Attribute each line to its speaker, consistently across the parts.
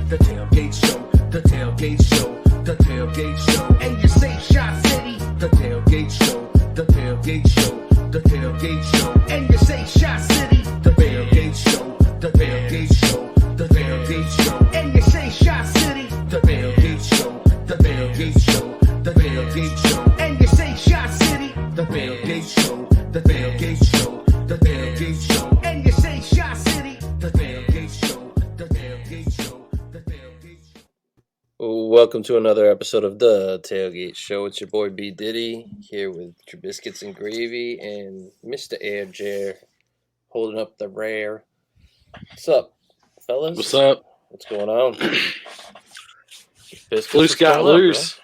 Speaker 1: The Tailgate Show, the Tailgate Show, the Tailgate Show. And you say Shot City. The Tailgate Show, the Tailgate Show, the Tailgate Show. And you say Shot City. The Tailgate Show, the Tailgate Show, the Tailgate Show. And you say Shot City. The Tailgate Show, the Tailgate Show, the Tailgate Show. And you say Shot City. The Tailgate Show, the Tailgate Show, the Tailgate Show. And you say Shot City. The Tailgate Show, the Tailgate Show, the Tailgate Show.
Speaker 2: Welcome to another episode of the Tailgate Show. It's your boy B Diddy here with Trubiscuits and Gravy and Mr. Air Jer holding up the rare. What's up, fellas?
Speaker 3: What's up?
Speaker 2: What's going on?
Speaker 3: Flus got loose.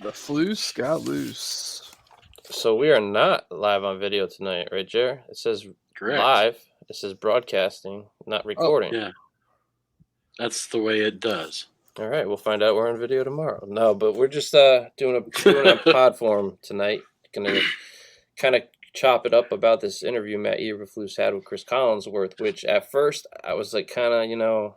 Speaker 4: The Flus got loose.
Speaker 2: So we are not live on video tonight, right, Jer? It says
Speaker 3: Correct.
Speaker 2: live. It says broadcasting, not recording.
Speaker 3: Yeah. That's the way it does.
Speaker 2: All right, we'll find out we're on video tomorrow. No, but we're just doing a pod form tonight. Gonna kind of chop it up about this interview Matt Eberflus had with Chris Collinsworth, which at first I was like kind of,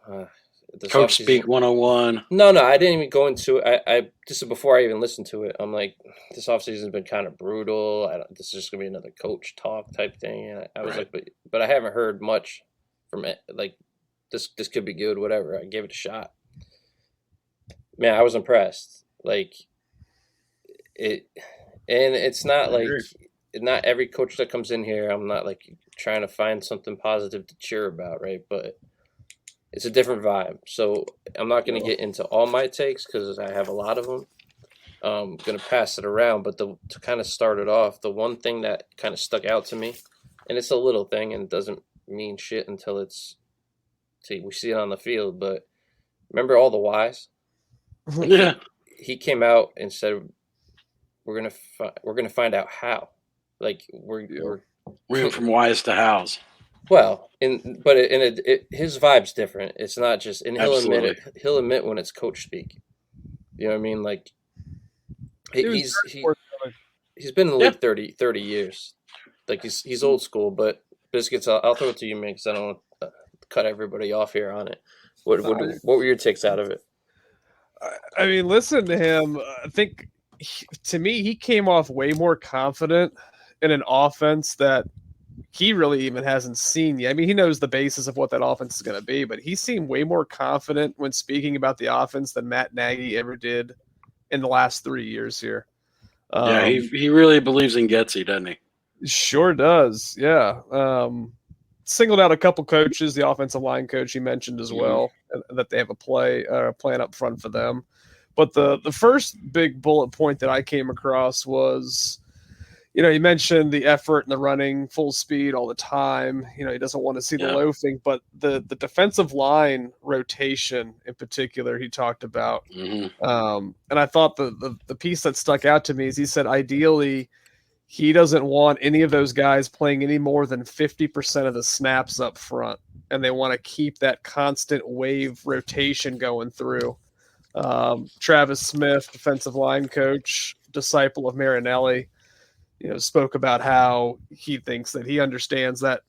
Speaker 3: Coach Speak 101.
Speaker 2: No, I didn't even go into it. I this is before I even listened to it. I'm like, this offseason has been kind of brutal. This is just gonna be another coach talk type thing. And I was
Speaker 3: Right.
Speaker 2: like, but I haven't heard much from it. Like this could be good. Whatever. I gave it a shot. Man, I was impressed. Like it, and it's not like not every coach that comes in here. I'm not like trying to find something positive to cheer about, right? But it's a different vibe. So I'm not going to get into all my takes because I have a lot of them. I'm going to pass it around. But to kind of start it off, the one thing that kind of stuck out to me, and it's a little thing and it doesn't mean shit until we see it on the field. But remember all the whys?
Speaker 3: Yeah.
Speaker 2: He came out and said, "We're gonna find out how." Like we're
Speaker 3: Went from wise to hows.
Speaker 2: well, his vibe's different. It's not just, and he'll admit
Speaker 3: Absolutely.
Speaker 2: it. He'll admit when it's coach speak. You know what I mean? Like he's been in the league 30 years. Like he's old school. But Biscuits, I'll throw it to you, man, because I don't want to cut everybody off here on it. What were your takes out of it?
Speaker 4: I mean, listen to him. I think, to me, he came off way more confident in an offense that he really even hasn't seen yet. I mean, he knows the basis of what that offense is going to be, but he seemed way more confident when speaking about the offense than Matt Nagy ever did in the last 3 years here.
Speaker 3: Yeah, he really believes in Getsy, doesn't he?
Speaker 4: Sure does, yeah. Singled out a couple coaches, the offensive line coach he mentioned as well, that they have a plan up front for them. But the first big bullet point that I came across was, he mentioned the effort and the running full speed all the time. He doesn't want to see the loafing, but the defensive line rotation in particular he talked about. And I thought the piece that stuck out to me is he said ideally he doesn't want any of those guys playing any more than 50% of the snaps up front, and they want to keep that constant wave rotation going through. Travis Smith, defensive line coach, disciple of Marinelli, spoke about how he thinks that he understands that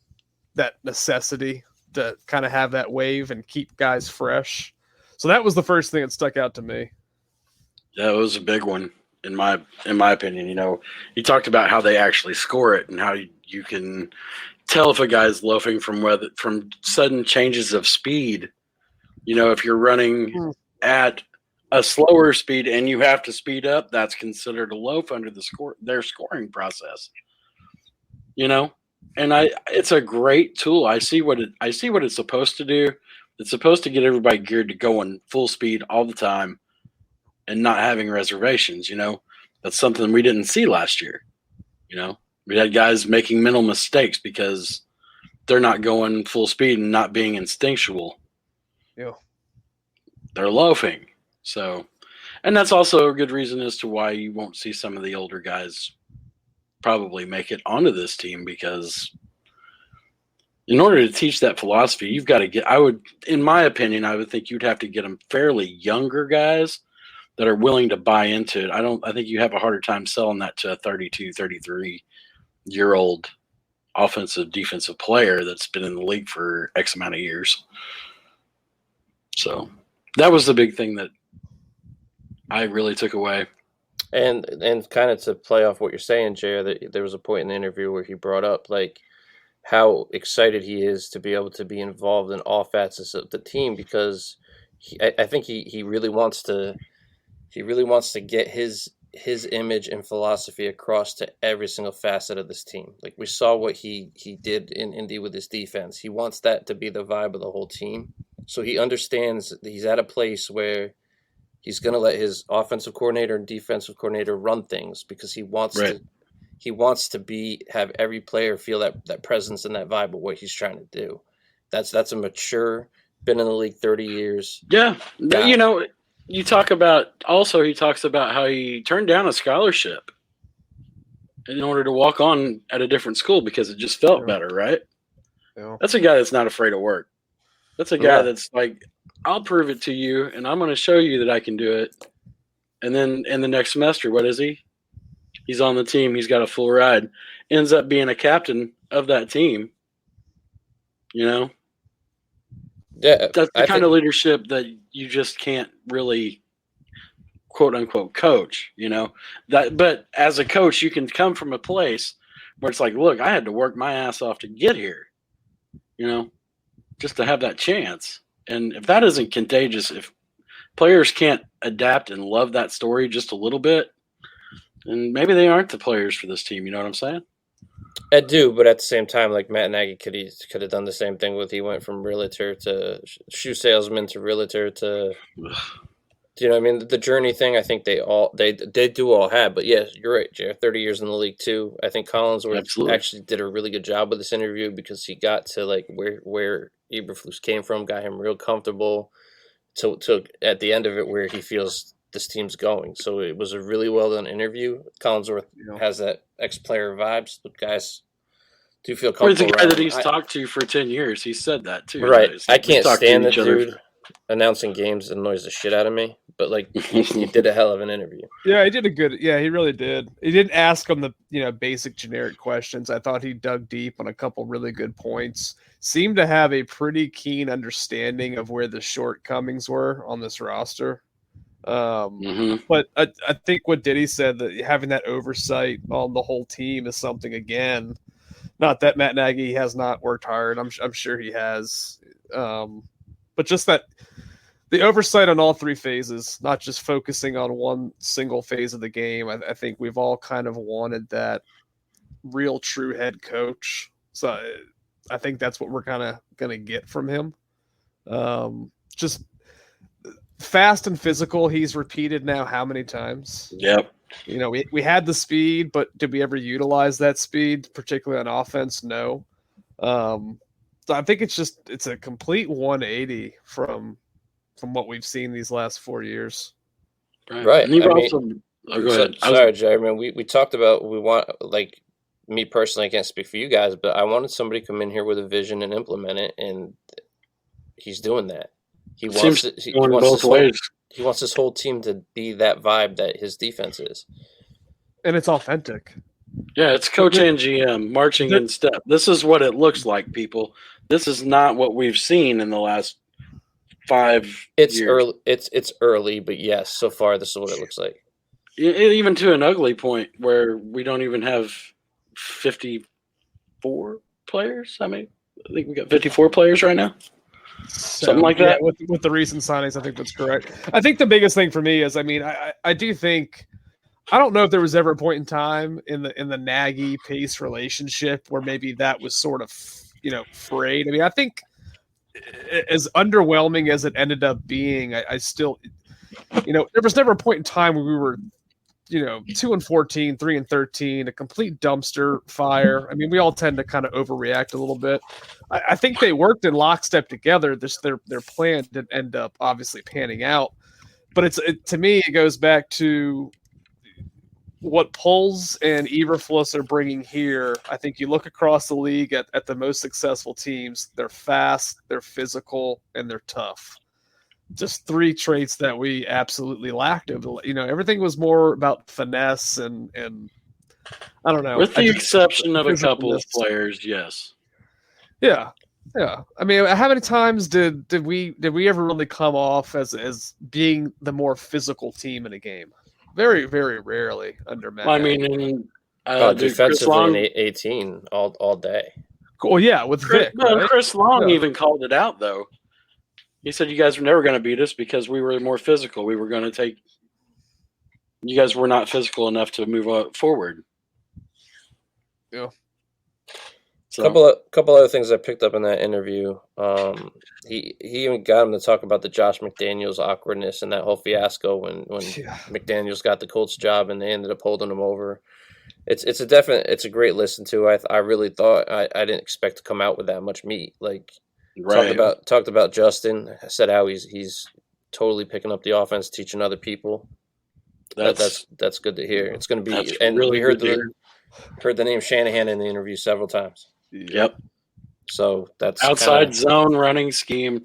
Speaker 4: necessity to kind of have that wave and keep guys fresh. So that was the first thing that stuck out to me.
Speaker 3: That was a big one. In my opinion, he talked about how they actually score it and how you can tell if a guy's loafing from sudden changes of speed. If you're running at a slower speed and you have to speed up, that's considered a loaf under their scoring process. And it's a great tool. I see what it's supposed to do. It's supposed to get everybody geared to going full speed all the time and not having reservations. That's something we didn't see last year. We had guys making mental mistakes because they're not going full speed and not being instinctual.
Speaker 4: Yeah.
Speaker 3: They're loafing. So, and that's also a good reason as to why you won't see some of the older guys probably make it onto this team, because in order to teach that philosophy, you've got to in my opinion, I would think you'd have to get them fairly younger guys that are willing to buy into it. I think you have a harder time selling that to a 32, 33-year-old offensive, defensive player that's been in the league for X amount of years. So that was the big thing that I really took away.
Speaker 2: And kind of to play off what you're saying, Jay, that there was a point in the interview where he brought up like how excited he is to be able to be involved in all facets of the team because I think he really wants to get his image and philosophy across to every single facet of this team. Like we saw what he did in Indy with his defense. He wants that to be the vibe of the whole team. So he understands that he's at a place where he's going to let his offensive coordinator and defensive coordinator run things because he wants to. He wants to have every player feel that presence and that vibe of what he's trying to do. That's a mature, been in the league 30 years.
Speaker 3: Yeah, you know, he talks about how he turned down a scholarship in order to walk on at a different school because it just felt better, right?
Speaker 4: Yeah.
Speaker 3: That's a guy that's not afraid of work. That's a guy that's like, I'll prove it to you, and I'm going to show you that I can do it. And then in the next semester, what is he? He's on the team. He's got a full ride. Ends up being a captain of that team. You know?
Speaker 2: Yeah.
Speaker 3: That's the kind of leadership that you just can't really, quote unquote, coach, you know? But as a coach, you can come from a place where it's like, look, I had to work my ass off to get here, you know, just to have that chance. And if that isn't contagious, if players can't adapt and love that story just a little bit, and maybe they aren't the players for this team. You know what I'm saying?
Speaker 2: I do, but at the same time, like Matt Nagy could have done the same thing with he went from realtor to shoe salesman to realtor to, you know what I mean? The journey thing, I think they do all have. But yeah, you're right, Jay. 30 years in the league too. I think Collinsworth actually did a really good job with this interview because he got to like where Eberflus came from, got him real comfortable to at the end of it where he feels this team's going. So it was a really well done interview. Collinsworth has that ex-player vibes. The guys do feel comfortable.
Speaker 3: Well, he's a guy that he's talked to for 10 years. He said that too.
Speaker 2: Right. I can't stand the dude announcing games. It annoys the shit out of me. But like he did a hell of an interview.
Speaker 4: Yeah, he did a good. Yeah, he really did. He didn't ask him the basic generic questions. I thought he dug deep on a couple really good points. Seemed to have a pretty keen understanding of where the shortcomings were on this roster. But I think what Diddy said, that having that oversight on the whole team is something, again, not that Matt Nagy has not worked hard. I'm sure he has. But just that the oversight on all three phases, not just focusing on one single phase of the game. I think we've all kind of wanted that real true head coach. So I think that's what we're kind of going to get from him. Just fast and physical. He's repeated now how many times?
Speaker 3: Yep.
Speaker 4: You know, we had the speed, but did we ever utilize that speed, particularly on offense? No. So I think it's a complete 180 from what we've seen these last 4 years.
Speaker 2: Right.
Speaker 3: And go ahead.
Speaker 2: Sorry, Jay. I mean, we talked about like me personally, I can't speak for you guys, but I wanted somebody to come in here with a vision and implement it, and he's doing that. He wants his whole team to be that vibe that his defense is.
Speaker 4: And it's authentic.
Speaker 3: Yeah, it's coach and GM marching in step. This is what it looks like, people. This is not what we've seen in the last 5 years.
Speaker 2: Early. It's early, but yes, so far this is what it looks like.
Speaker 3: Even to an ugly point where we don't even have 54 players. I mean, I think we got 54 players right now. Something like that.
Speaker 4: Yeah, with the recent signings, I think that's correct. I think the biggest thing for me is, I mean, I do think, I don't know if there was ever a point in time in the Nagy Pace relationship where maybe that was sort of, frayed. I mean, I think as underwhelming as it ended up being, I still, there was never a point in time where we were, 2-14, 3-13, a complete dumpster fire. I mean, we all tend to kind of overreact a little bit. I think they worked in lockstep together. Their plan didn't end up obviously panning out, but to me, it goes back to what Pulls and Eberflus are bringing here. I think you look across the league at the most successful teams. They're fast, they're physical, and they're tough. Just 3 traits that we absolutely lacked. Everything was more about finesse and I don't know.
Speaker 3: With the exception of a couple of players, yes.
Speaker 4: Yeah. Yeah, I mean, how many times did we ever really come off as being the more physical team in a game? Very, very rarely under Matt.
Speaker 3: Well, I mean, and, Chris
Speaker 2: Defensively in
Speaker 3: Long,
Speaker 2: 18 all day.
Speaker 4: Well, yeah, with Vic, right?
Speaker 3: Chris Long
Speaker 4: Yeah.
Speaker 3: even called it out though. He said, "You guys were never going to beat us because we were more physical. We were going to take. You guys were not physical enough to move forward."
Speaker 4: Yeah.
Speaker 3: So,
Speaker 2: Couple other things I picked up in that interview. He even got him to talk about the Josh McDaniels awkwardness and that whole fiasco when
Speaker 4: Yeah.
Speaker 2: McDaniels got the Colts job and they ended up holding him over. It's a great listen to. I really thought I didn't expect to come out with that much meat. Like
Speaker 3: right.
Speaker 2: talked about Justin. Said how he's totally picking up the offense, teaching other people. That's good to hear. It's going to be, and
Speaker 3: really
Speaker 2: we heard
Speaker 3: good
Speaker 2: heard the name Shanahan in the interview several times.
Speaker 3: Yep.
Speaker 2: So that's
Speaker 3: outside zone running scheme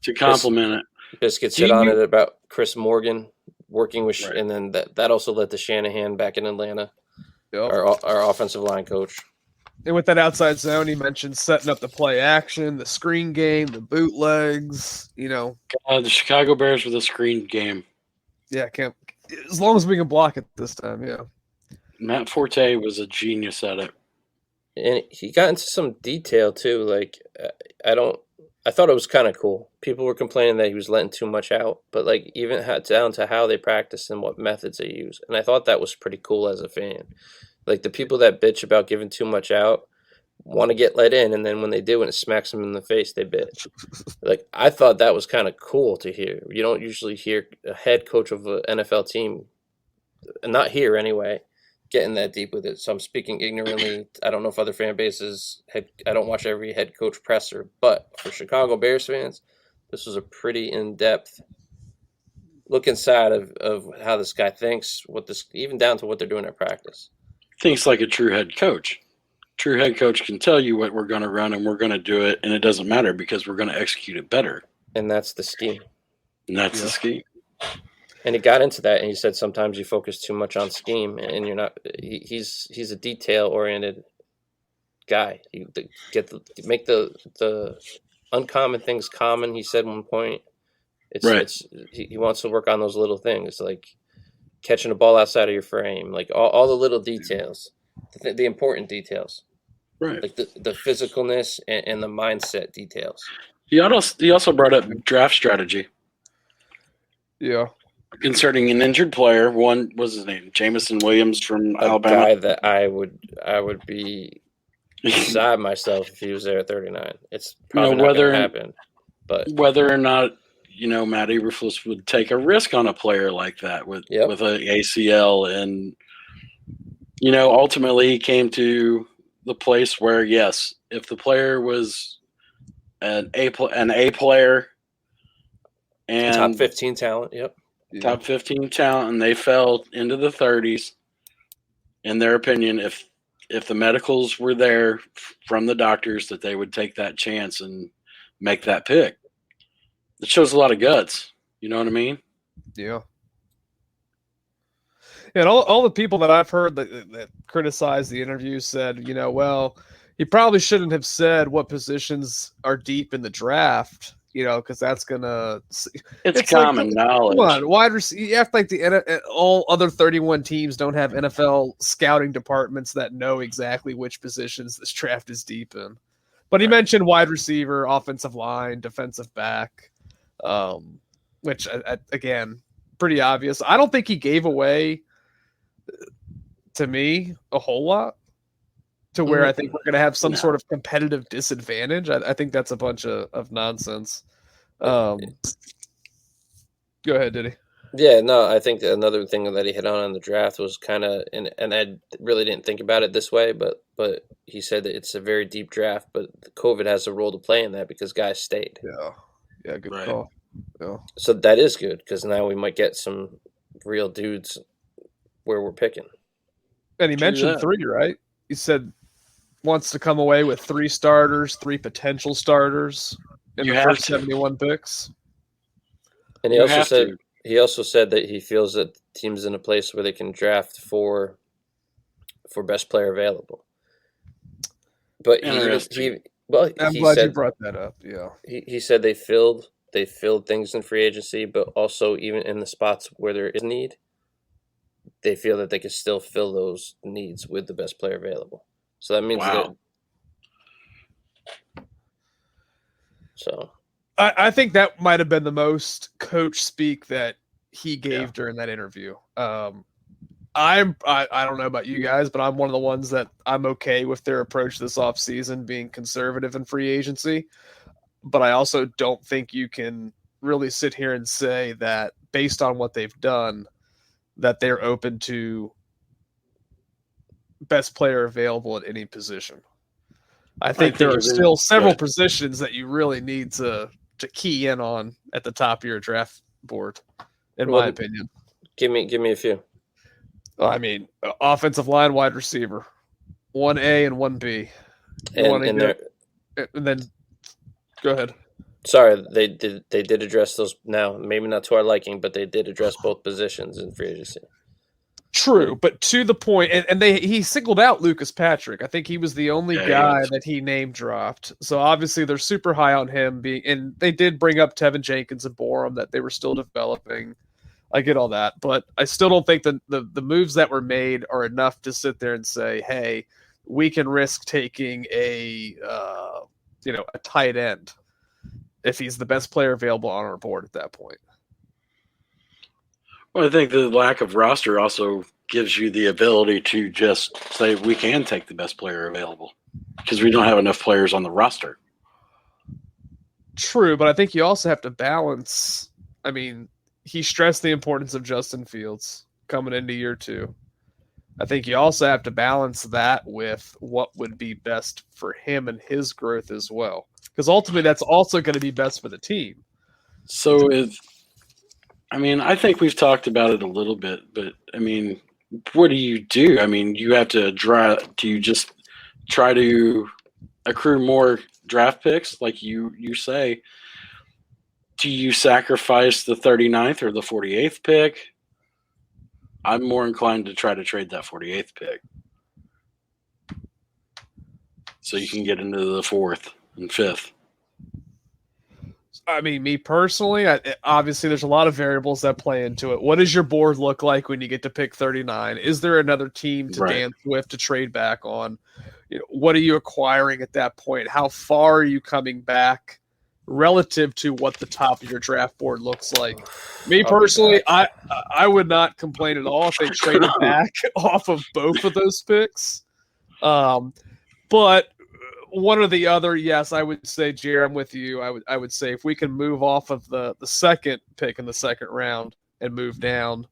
Speaker 3: to complement it.
Speaker 2: Biscuits hit on it about Chris Morgan working with, and then that also led to Shanahan back in Atlanta, our offensive line coach.
Speaker 4: And with that outside zone, he mentioned setting up the play action, the screen game, the bootlegs. The
Speaker 3: Chicago Bears with a screen game.
Speaker 4: Yeah, as long as we can block it this time. Yeah.
Speaker 3: Matt Forte was a genius at it.
Speaker 2: And he got into some detail too. Like I thought it was kind of cool. People were complaining that he was letting too much out, but like even down to how they practice and what methods they use. And I thought that was pretty cool as a fan. Like the people that bitch about giving too much out want to get let in, and then when they do and it smacks them in the face, they bitch. Like I thought that was kind of cool to hear. You don't usually hear a head coach of an NFL team, not here anyway, getting that deep with it. So I'm speaking ignorantly. I don't know if other fan bases I don't watch every head coach presser, but for Chicago Bears fans, this was a pretty in-depth look inside of how this guy thinks, even down to what they're doing at practice.
Speaker 3: Thinks like a true head coach. True head coach can tell you what we're going to run and we're going to do it, and it doesn't matter because we're going to execute it better.
Speaker 2: And that's the scheme.
Speaker 3: The scheme.
Speaker 2: And he got into that, and he said sometimes you focus too much on scheme, and you're not. He's a detail-oriented guy. You make the uncommon things common. He said at one point, he wants to work on those little things, like catching a ball outside of your frame, like all the little details, the important details,
Speaker 3: right?
Speaker 2: Like the physicalness and the mindset details.
Speaker 3: He also brought up draft strategy.
Speaker 4: Yeah.
Speaker 3: Concerning an injured player, one was his name, Jamison Williams from Alabama.
Speaker 2: Guy that I would be beside myself if he was there at 39. It's probably not going to happen. But
Speaker 3: whether or not Matt Eberflus would take a risk on a player like that with an ACL, and ultimately he came to the place where yes, if the player was an A player and
Speaker 2: top 15 talent,
Speaker 3: top 15 talent, and they fell into the 30s. In their opinion, if the medicals were there from the doctors, that they would take that chance and make that pick. It shows a lot of guts. You know what I mean?
Speaker 4: Yeah. And all the people that I've heard that criticized the interview said, well, he probably shouldn't have said what positions are deep in the draft. Because that's gonna.
Speaker 3: It's common knowledge.
Speaker 4: Come on, wide receiver. You act like all other 31 teams don't have NFL scouting departments that know exactly which positions this draft is deep in. But he mentioned wide receiver, offensive line, defensive back, which again, pretty obvious. I don't think he gave away, to me, a whole lot. To where I think we're going to have some sort of competitive disadvantage. I think that's a bunch of nonsense. Go ahead, Diddy.
Speaker 2: Yeah, no, I think another thing that he hit on the draft was kind of, and I really didn't think about it this way, but he said that it's a very deep draft, but COVID has a role to play in that because guys stayed.
Speaker 4: Yeah, good call. Yeah.
Speaker 2: So that is good because now we might get some real dudes where we're picking.
Speaker 4: And he mentioned 3, right? He said wants to come away with 3 starters, 3 potential starters in the first 71 picks.
Speaker 2: And he also said that he feels that the team's in a place where they can draft for best player available. But Well,
Speaker 4: I'm
Speaker 2: he
Speaker 4: glad you
Speaker 2: said
Speaker 4: brought that up. Yeah.
Speaker 2: he said they filled things in free agency, but also even in the spots where there is need, they feel that they can still fill those needs with the best player available. So that means that.
Speaker 3: Wow.
Speaker 2: So
Speaker 4: I think that might have been the most coach speak that he gave during that interview. I don't know about you guys, but I'm one of the ones that I'm okay with their approach this offseason being conservative in free agency. But I also don't think you can really sit here and say that based on what they've done, that they're open to best player available at any position. I think there are still several positions that you really need to key in on at the top of your draft board, in my opinion.
Speaker 2: Give me a few.
Speaker 4: I mean, offensive line, wide receiver, 1A and 1B. And then go ahead.
Speaker 2: Sorry, they did address those now. Maybe not to our liking, but they did address both positions in free agency.
Speaker 4: True, but to the point, and he singled out Lucas Patrick. I think he was the only guy that he name dropped. So obviously they're super high on him and they did bring up Tevin Jenkins and Borum that they were still developing. I get all that, but I still don't think the moves that were made are enough to sit there and say, hey, we can risk taking a tight end if he's the best player available on our board at that point.
Speaker 3: Well, I think the lack of roster also gives you the ability to just say we can take the best player available because we don't have enough players on the roster.
Speaker 4: True, but I think you also have to balance. I mean, he stressed the importance of Justin Fields coming into year 2. I think you also have to balance that with what would be best for him and his growth as well. Because ultimately, that's also going to be best for the team.
Speaker 3: So, I think we've talked about it a little bit, but, what do you do? You have to do you just try to accrue more draft picks like you say? Do you sacrifice the 39th or the 48th pick? I'm more inclined to try to trade that 48th pick so you can get into the 4th and 5th.
Speaker 4: Me personally, obviously there's a lot of variables that play into it. What does your board look like when you get to pick 39? Is there another team to dance with to trade back on? What are you acquiring at that point? How far are you coming back relative to what the top of your draft board looks like? Me personally, I would not complain at all if they traded back off of both of those picks. But one or the other, yes, I would say, Jerry, I'm with you. I would say if we can move off of the second pick in the second round and move down,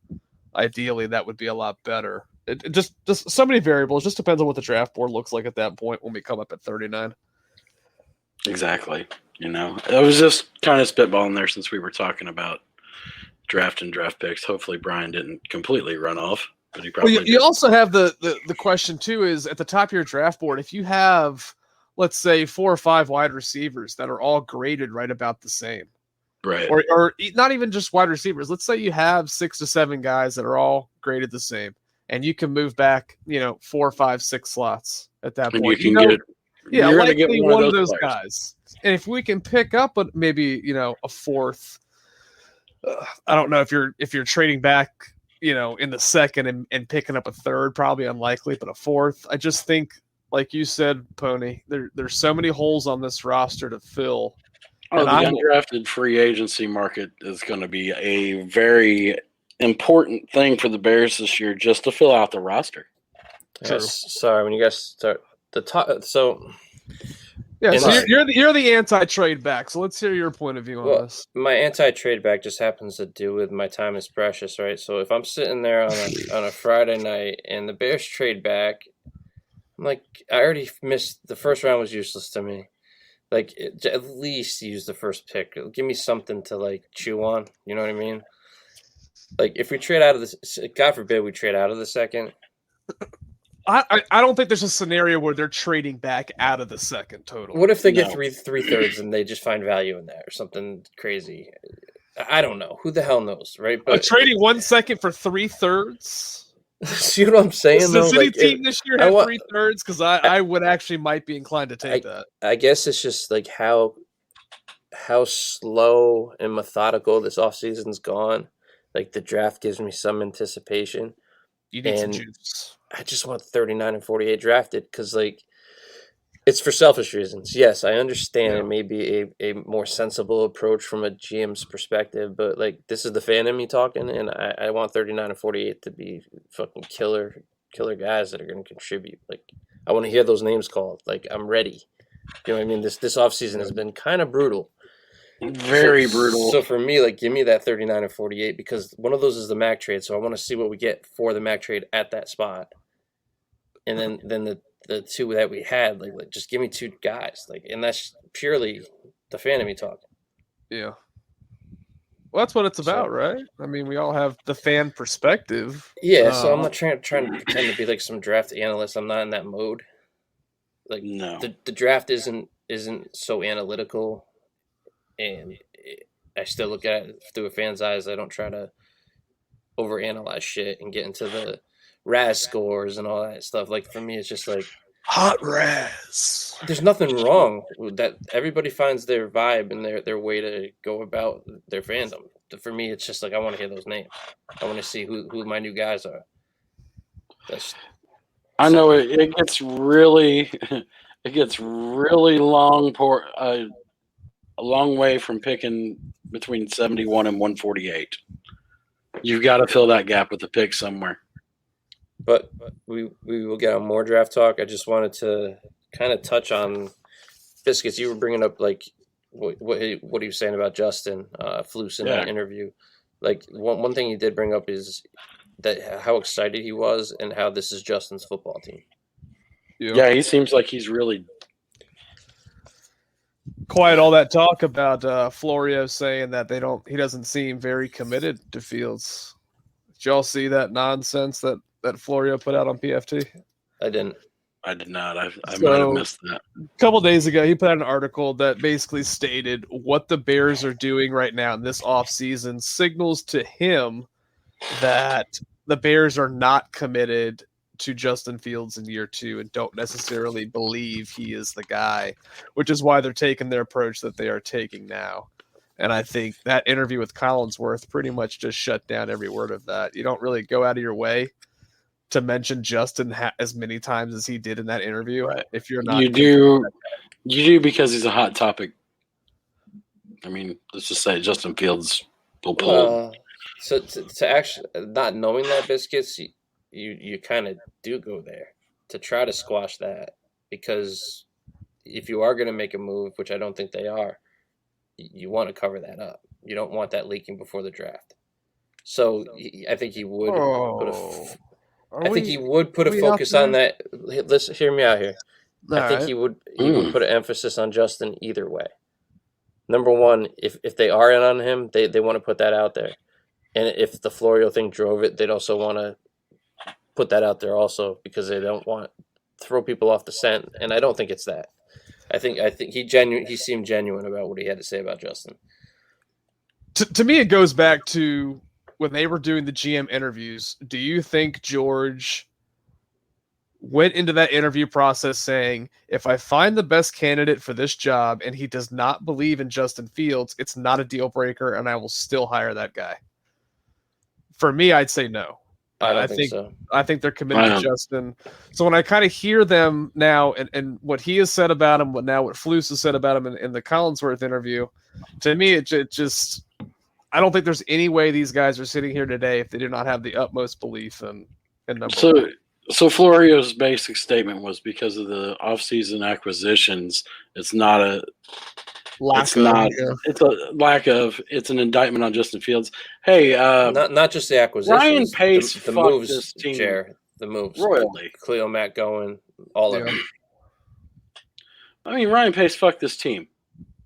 Speaker 4: ideally that would be a lot better. It just so many variables. Just depends on what the draft board looks like at that point when we come up at 39.
Speaker 3: Exactly. I was just kind of spitballing there since we were talking about draft and draft picks. Hopefully Brian didn't completely run off, but he probably
Speaker 4: you also have the question too is at the top of your draft board, if you have, let's say, 4 or 5 wide receivers that are all graded right about the same.
Speaker 3: Right.
Speaker 4: Or not even just wide receivers. Let's say you have 6 to 7 guys that are all graded the same, and you can move back, 4, 5, 6 slots at that point.
Speaker 3: You can you're going to get one of those
Speaker 4: guys. And if we can pick up maybe, a 4th, I don't know if you're trading back, in the second and picking up a 3rd, probably unlikely, but a 4th. I just think, like you said, Pony, there's so many holes on this roster to fill.
Speaker 3: The undrafted free agency market is going to be a very important thing for the Bears this year, just to fill out the roster.
Speaker 2: Yes, sorry, when you guys start the top, so
Speaker 4: you're the anti-trade back. So let's hear your point of view on this.
Speaker 2: My anti-trade back just happens to do with my time is precious, right? So if I'm sitting there on a Friday night and the Bears trade back, I'm like, I already missed the first round. Was useless to me. Like, at least use the first pick. Give me something to chew on. You know what I mean? Like, if we trade out of this, God forbid we trade out of the second.
Speaker 4: I don't think there's a scenario where they're trading back out of the second total.
Speaker 2: What if they get three thirds and they just find value in that or something crazy? I don't know. Who the hell knows, right?
Speaker 4: But trading 1 second for 3 thirds.
Speaker 2: See what I'm saying?
Speaker 4: Does
Speaker 2: though?
Speaker 4: any
Speaker 2: Like,
Speaker 4: team this year
Speaker 2: I
Speaker 4: have
Speaker 2: want-
Speaker 4: 3/3? Because I would actually might be inclined to take that.
Speaker 2: I guess it's just like how slow and methodical this offseason's gone. Like the draft gives me some anticipation.
Speaker 4: You need some
Speaker 2: and
Speaker 4: juice.
Speaker 2: I just want 39 and 48 drafted because, like, it's for selfish reasons. Yes, I understand
Speaker 4: Yeah.
Speaker 2: it may be a more sensible approach from a GM's perspective, but, like, this is the fan in me talking, and I want 39 and 48 to be fucking killer guys that are going to contribute. Like, I want to hear those names called. Like, I'm ready. You know what I mean? This offseason has been kind of brutal.
Speaker 3: Very brutal.
Speaker 2: So for me, like, give me that 39 and 48 because one of those is the Mac trade. So I want to see what we get for the Mac trade at that spot. And then the two that we had, like just give me two guys. Like, and that's purely the fan of me talking.
Speaker 4: Yeah. Well, that's what it's about, right? I mean, we all have the fan perspective.
Speaker 2: Yeah, so I'm not trying to pretend to be like some draft analyst. I'm not in that mode. Like,
Speaker 3: No.
Speaker 2: the draft isn't so analytical. And I still look at it through a fan's eyes. I don't try to overanalyze shit and get into the RAS scores and all that stuff. Like, for me, it's just like
Speaker 4: hot RAS.
Speaker 2: There's nothing wrong with that. Everybody finds their vibe and their way to go about their fandom. For me, it's just like I want to hear those names. I want to see who my new guys are.
Speaker 3: I know it gets really long a long way from picking between 71 and 148. You've got to fill that gap with a pick somewhere.
Speaker 2: But we will get on more draft talk. I just wanted to kind of touch on Biscuits. You were bringing up like what he was saying about Justin Flus in that interview. Like one thing he did bring up is that how excited he was and how this is Justin's football team.
Speaker 3: Yeah, he seems like he's really
Speaker 4: quiet all that talk about Florio saying that he doesn't seem very committed to Fields. Did y'all see that nonsense that Florio put out on PFT?
Speaker 2: I didn't.
Speaker 3: I did not. I might have missed that.
Speaker 4: A couple days ago, he put out an article that basically stated what the Bears are doing right now in this offseason signals to him that the Bears are not committed to Justin Fields in year 2 and don't necessarily believe he is the guy, which is why they're taking their approach that they are taking now. And I think that interview with Collinsworth pretty much just shut down every word of that. You don't really go out of your way to mention Justin as many times as he did in that interview.
Speaker 3: Right.
Speaker 4: If you're not,
Speaker 3: you do because he's a hot topic. I mean, let's just say Justin Fields will pull.
Speaker 2: So to actually not knowing that, Biscuits, you kind of do go there to try to squash that, because if you are going to make a move, which I don't think they are, you want to cover that up. You don't want that leaking before the draft. So I think he would put a focus on that. Listen, hear me out here. I think he would put an emphasis on Justin either way. Number one, if they are in on him, they want to put that out there. And if the Florio thing drove it, they'd also want to put that out there also, because they don't want to throw people off the scent. And I don't think it's that. I think he seemed genuine about what he had to say about Justin.
Speaker 4: To me, it goes back to when they were doing the GM interviews. Do you think George went into that interview process saying, if I find the best candidate for this job and he does not believe in Justin Fields, it's not a deal breaker and I will still hire that guy? For me, I'd say no.
Speaker 2: I think so.
Speaker 4: I think they're committed to Justin. So when I kind of hear them now and what he has said about him, what Flus has said about him in the Collinsworth interview, to me, it just, I don't think there's any way these guys are sitting here today if they do not have the utmost belief in number one.
Speaker 3: So Florio's basic statement was because of the offseason acquisitions, it's an indictment on Justin Fields. Hey,
Speaker 2: not just the acquisitions.
Speaker 3: Ryan Pace
Speaker 2: the
Speaker 3: fucked
Speaker 2: moves,
Speaker 3: this team
Speaker 2: Chair, the moves
Speaker 3: royally.
Speaker 2: Cleo Matt going, all of them.
Speaker 3: I mean, Ryan Pace fucked this team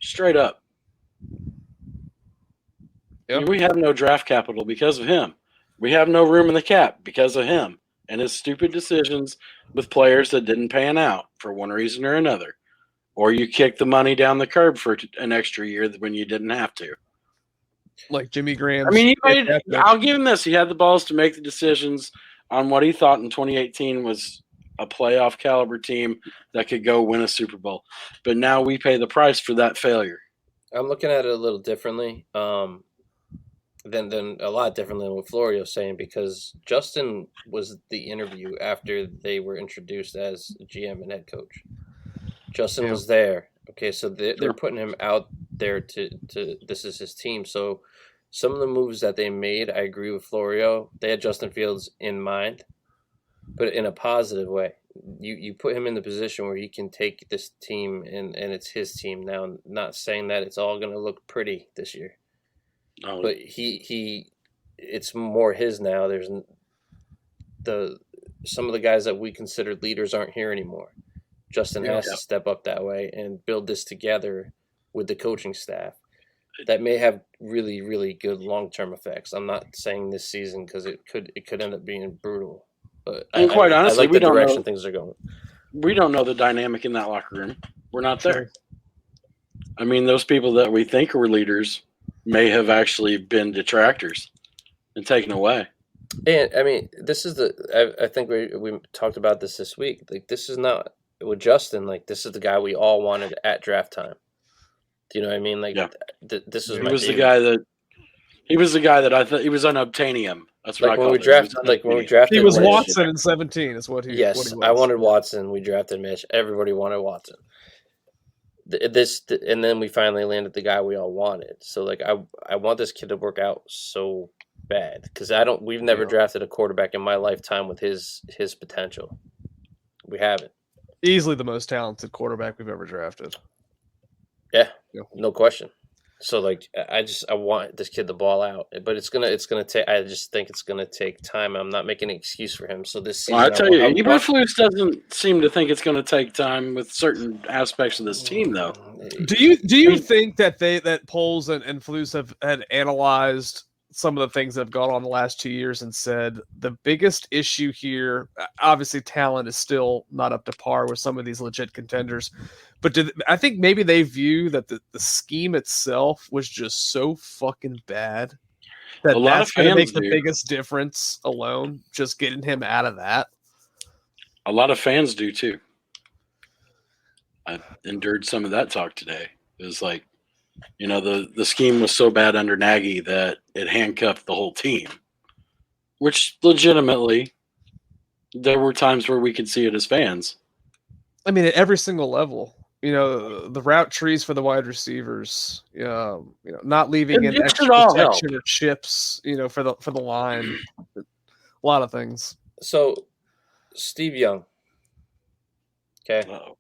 Speaker 3: straight up.
Speaker 4: Yep.
Speaker 3: I mean, we have no draft capital because of him. We have no room in the cap because of him and his stupid decisions with players that didn't pan out for one reason or another. Or you kick the money down the curb for an extra year when you didn't have to.
Speaker 4: Like Jimmy Graham.
Speaker 3: I mean, I'll give him this. He had the balls to make the decisions on what he thought in 2018 was a playoff caliber team that could go win a Super Bowl. But now we pay the price for that failure.
Speaker 2: I'm looking at it a little differently, than a lot differently than what Florio's saying, because Justin was the interview after they were introduced as GM and head coach. Justin was there. Okay, so they're putting him out there to this is his team. So some of the moves that they made, I agree with Florio. They had Justin Fields in mind, but in a positive way. You put him in the position where he can take this team and it's his team now. I'm not saying that it's all going to look pretty this year, but it's more his now. There's some of the guys that we considered leaders aren't here anymore. Justin has to step up that way and build this together with the coaching staff. That may have really, really good long-term effects. I'm not saying this season because it could end up being brutal. But
Speaker 3: quite honestly,
Speaker 2: I like the direction things are going.
Speaker 3: We don't know the dynamic in that locker room. We're not there. I mean, those people that we think were leaders may have actually been detractors and taken away.
Speaker 2: And I mean, this is I think we talked about this week. Like, this is not with Justin. Like, this is the guy we all wanted at draft time. Do you know what I mean? Like, this is he was the guy that I thought he was unobtainium. That's what when we drafted.
Speaker 4: He was
Speaker 2: Mitch,
Speaker 4: Watson in 17. Is what he.
Speaker 2: Yes,
Speaker 4: what he was.
Speaker 2: I wanted Watson. We drafted Mitch. Everybody wanted Watson. And then we finally landed the guy we all wanted. So like, I want this kid to work out so bad because we've never drafted a quarterback in my lifetime with his potential. We haven't. Easily
Speaker 4: the most talented quarterback we've ever drafted.
Speaker 2: Yeah, no question. So like, I want this kid to ball out, but it's gonna take. I just think it's gonna take time. I'm not making an excuse for him. So this season,
Speaker 3: I tell you, Eberflus doesn't seem to think it's going to take time with certain aspects of this team, though.
Speaker 4: Do you think that Poles and Flus had analyzed some of the things that have gone on the last 2 years and said the biggest issue here, obviously talent is still not up to par with some of these legit contenders, but I think maybe they view that the scheme itself was just so fucking bad that that's going to make the biggest difference alone, just getting him out of that.
Speaker 3: A lot of fans do too. I endured some of that talk today. It was like, the scheme was so bad under Nagy that it handcuffed the whole team, which legitimately there were times where we could see it as fans.
Speaker 4: I mean, at every single level, the route trees for the wide receivers, not leaving in extra protection or chips, for the line, a lot of things.
Speaker 2: So, Steve Young. Okay.
Speaker 3: Uh-oh.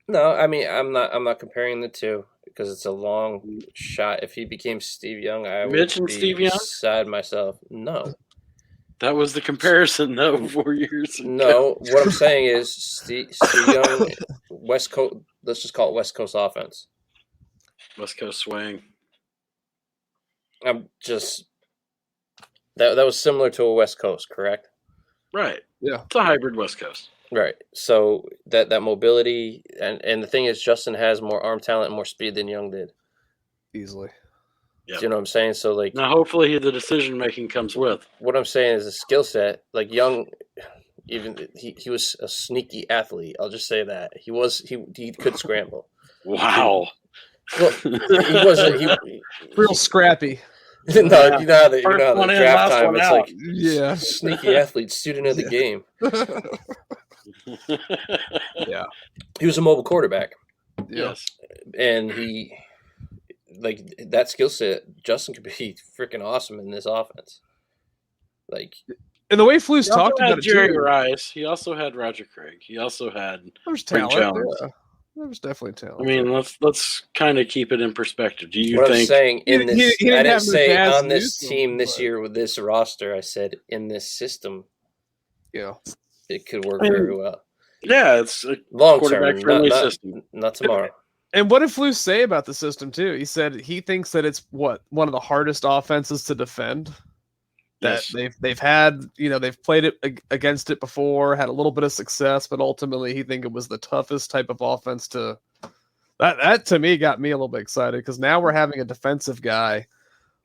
Speaker 2: No, I mean, I'm not comparing the two because it's a long shot. If he became Steve Young, I would
Speaker 3: Mitch and
Speaker 2: be
Speaker 3: Steve Young?
Speaker 2: beside myself. No.
Speaker 3: That was the comparison, though, 4 years ago.
Speaker 2: No, what I'm saying is Steve Young, West Coast. Let's just call it West Coast offense.
Speaker 3: West Coast swing.
Speaker 2: I'm just that was similar to a West Coast, correct?
Speaker 3: Right.
Speaker 4: Yeah.
Speaker 3: It's a hybrid West Coast.
Speaker 2: Right. So that mobility and the thing is, Justin has more arm talent and more speed than Young did.
Speaker 4: Easily.
Speaker 2: Yep. Do you know what I'm saying? So like,
Speaker 3: now hopefully the decision making comes with.
Speaker 2: What I'm saying is a skill set. Like Young, even he was a sneaky athlete. I'll just say that he could scramble.
Speaker 3: Wow.
Speaker 2: Well, he wasn't
Speaker 4: real scrappy.
Speaker 2: No, you know how the draft time it's like sneaky athlete, student of the game.
Speaker 4: Yeah.
Speaker 2: He was a mobile quarterback.
Speaker 3: Yes.
Speaker 2: And he like that skill set, Justin could be freaking awesome in this offense. Like,
Speaker 4: and the way Flus talked about it
Speaker 3: Jerry Rice, he also had Roger Craig. He also had
Speaker 4: talent. There was definitely talent.
Speaker 3: I mean, let's kind of keep it in perspective. Do you
Speaker 2: what
Speaker 3: think?
Speaker 2: I'm saying in this,
Speaker 4: he
Speaker 2: I didn't say on this
Speaker 4: Newsom,
Speaker 2: team this year with this roster. I said in this system, it could work very well.
Speaker 3: Yeah, it's a
Speaker 2: long
Speaker 3: term, friendly system.
Speaker 2: Not tomorrow.
Speaker 4: And what did Flus say about the system too? He said he thinks that it's one of the hardest offenses to defend. That they've had, they've played it against it before, had a little bit of success, but ultimately he think it was the toughest type of offense that to me got me a little bit excited because now we're having a defensive guy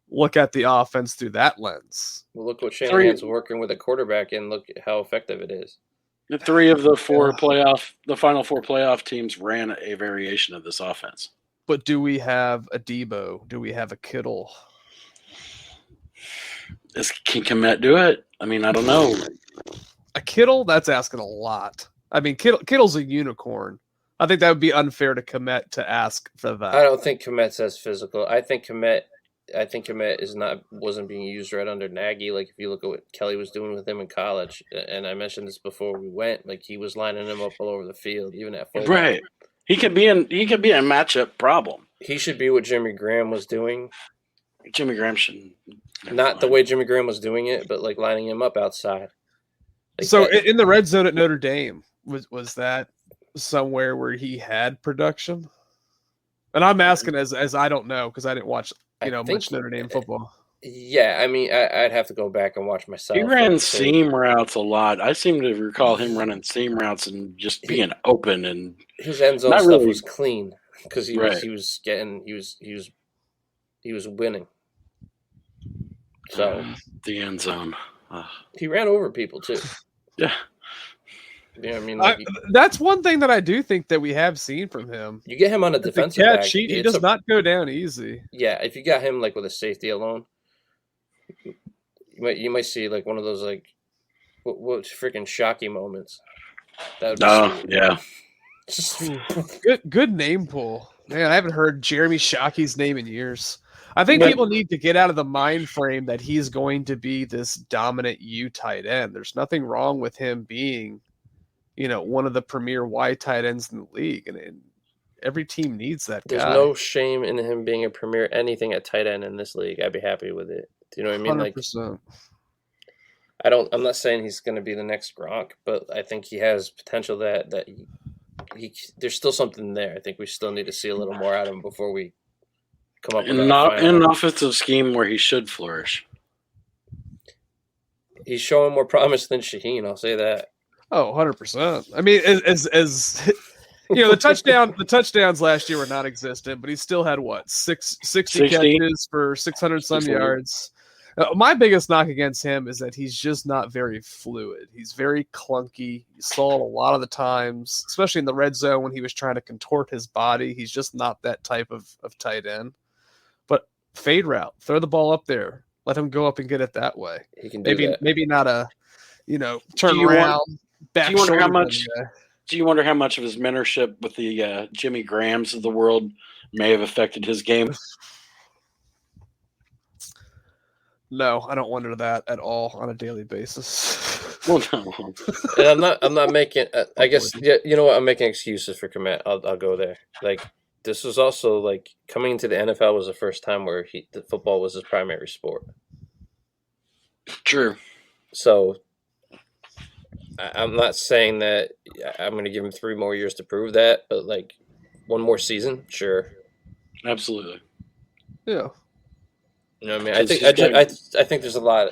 Speaker 4: look at the offense through that lens.
Speaker 2: Well, look what Shanahan's working with a quarterback, and look at how effective it is.
Speaker 3: The 3 of the final 4 playoff teams ran a variation of this offense.
Speaker 4: But do we have a Debo? Do we have a Kittle?
Speaker 3: Can Kmet do it? I mean, I don't know.
Speaker 4: A Kittle? That's asking a lot. I mean, Kittle's a unicorn. I think that would be unfair to Kmet to ask for that.
Speaker 2: I don't think Kmet's as physical. I think Kmet wasn't being used right under Nagy. Like, if you look at what Kelly was doing with him in college, and I mentioned this before we went, like, he was lining him up all over the field, even at fullback.
Speaker 3: Right. He could be a matchup problem.
Speaker 2: He should be what Jimmy Graham was doing.
Speaker 3: Jimmy Graham shouldn't.
Speaker 2: Not the way Jimmy Graham was doing it, but like lining him up outside. Like
Speaker 4: so in the red zone at Notre Dame, was that somewhere where he had production? And I'm asking as I don't know, because I didn't watch much Notre Dame football.
Speaker 2: Yeah, I mean, I'd have to go back and watch myself.
Speaker 3: He ran seam routes a lot. I seem to recall him running seam routes and just being open, and
Speaker 2: his end zone stuff was clean because he was winning. So
Speaker 3: the end zone.
Speaker 2: He ran over people too.
Speaker 3: Yeah.
Speaker 2: You know what I mean? Like,
Speaker 4: that's one thing that I do think that we have seen from him.
Speaker 2: You get him on a defensive back.
Speaker 4: He does not go down easy.
Speaker 2: Yeah, if you got him like with a safety alone, you might see like one of those like what freaking shocky moments. That would be
Speaker 4: yeah. Good name pull. Man, I haven't heard Jeremy Shockey's name in years. I think people need to get out of the mind frame that he's going to be this dominant U tight end. There's nothing wrong with him being, one of the premier Y tight ends in the league, and every team needs that guy.
Speaker 2: There's no shame in him being a premier anything at tight end in this league. I'd be happy with it. Do you know what I mean?
Speaker 4: 100%.
Speaker 2: Like, I'm not saying he's going to be the next Gronk, but I think he has potential that there's still something there. I think we still need to see a little more out of him before we come up with
Speaker 3: in an offensive scheme where he should flourish.
Speaker 2: He's showing more promise than Shaheen, I'll say that.
Speaker 4: Oh, 100%. I mean, as the touchdowns last year were non-existent, but he still had 60 catches for 600 some yards. My biggest knock against him is that he's just not very fluid. He's very clunky. You saw it a lot of the times, especially in the red zone when he was trying to contort his body. He's just not that type of tight end. But fade route, throw the ball up there, let him go up and get it that way.
Speaker 2: He can do that.
Speaker 4: Maybe not a turn around.
Speaker 3: Do you wonder how much? Do you wonder how much of his mentorship with the Jimmy Grahams of the world may have affected his game?
Speaker 2: No,
Speaker 4: I don't wonder that at all on a daily basis.
Speaker 3: Well, no.
Speaker 2: And I'm not making. I guess you know what? I'm making excuses for Kmet. I'll go there. Like, this was also like coming into the NFL was the first time where the football was his primary sport.
Speaker 3: True.
Speaker 2: So I'm not saying that I'm going to give him 3 more years to prove that, but like 1 more season, sure.
Speaker 3: Absolutely.
Speaker 4: Yeah.
Speaker 2: You know what I mean? I think there's a lot.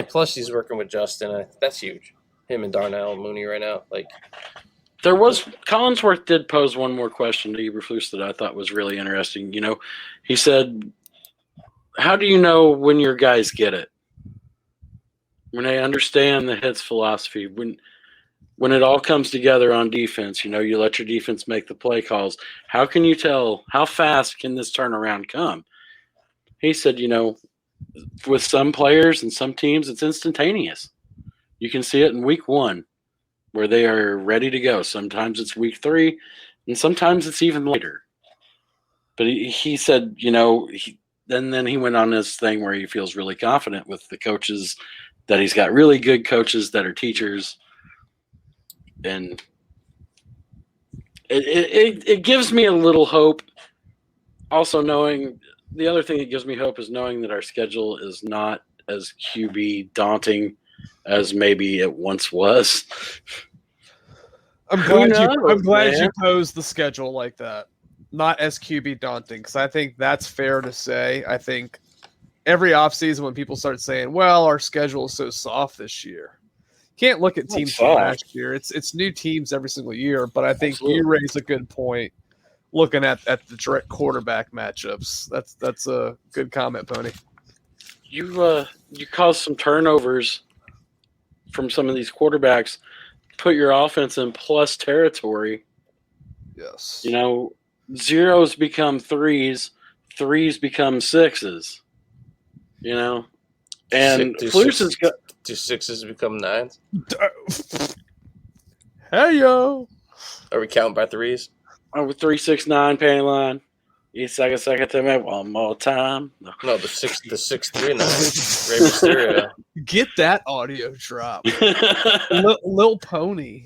Speaker 2: Plus he's working with Justin. That's huge. Him and Darnell Mooney right now. Like,
Speaker 3: Collinsworth did pose one more question to Eberflus that I thought was really interesting. He said, "How do you know when your guys get it? When they understand the hits philosophy, when it all comes together on defense, you let your defense make the play calls. How can you tell how fast can this turnaround come?" He said, with some players and some teams, it's instantaneous. You can see it in week 1 where they are ready to go. Sometimes it's week 3, and sometimes it's even later. But he said, then he went on this thing where he feels really confident with the coaches, that he's got really good coaches that are teachers. And it gives me a little hope. Also the other thing that gives me hope is knowing that our schedule is not as QB daunting as maybe it once was.
Speaker 4: I'm glad you posed the schedule like that. Not as QB daunting, because I think that's fair to say. I think every offseason when people start saying, well, our schedule is so soft this year. Can't look at teams from last year. It's new teams every single year, but I think you raise a good point looking at the direct quarterback matchups. That's a good comment, Pony.
Speaker 3: you cause some turnovers from some of these quarterbacks, put your offense in plus territory.
Speaker 4: Yes.
Speaker 3: You know, zeros become threes, threes become sixes. You know, and Flus has got.
Speaker 2: Do sixes become nines?
Speaker 4: Hey yo.
Speaker 2: Are we counting by threes?
Speaker 3: Over 369 penny line. You second to me one more time.
Speaker 2: No, the 639. Rey Mysterio.
Speaker 4: Get that audio drop. Lil Pony.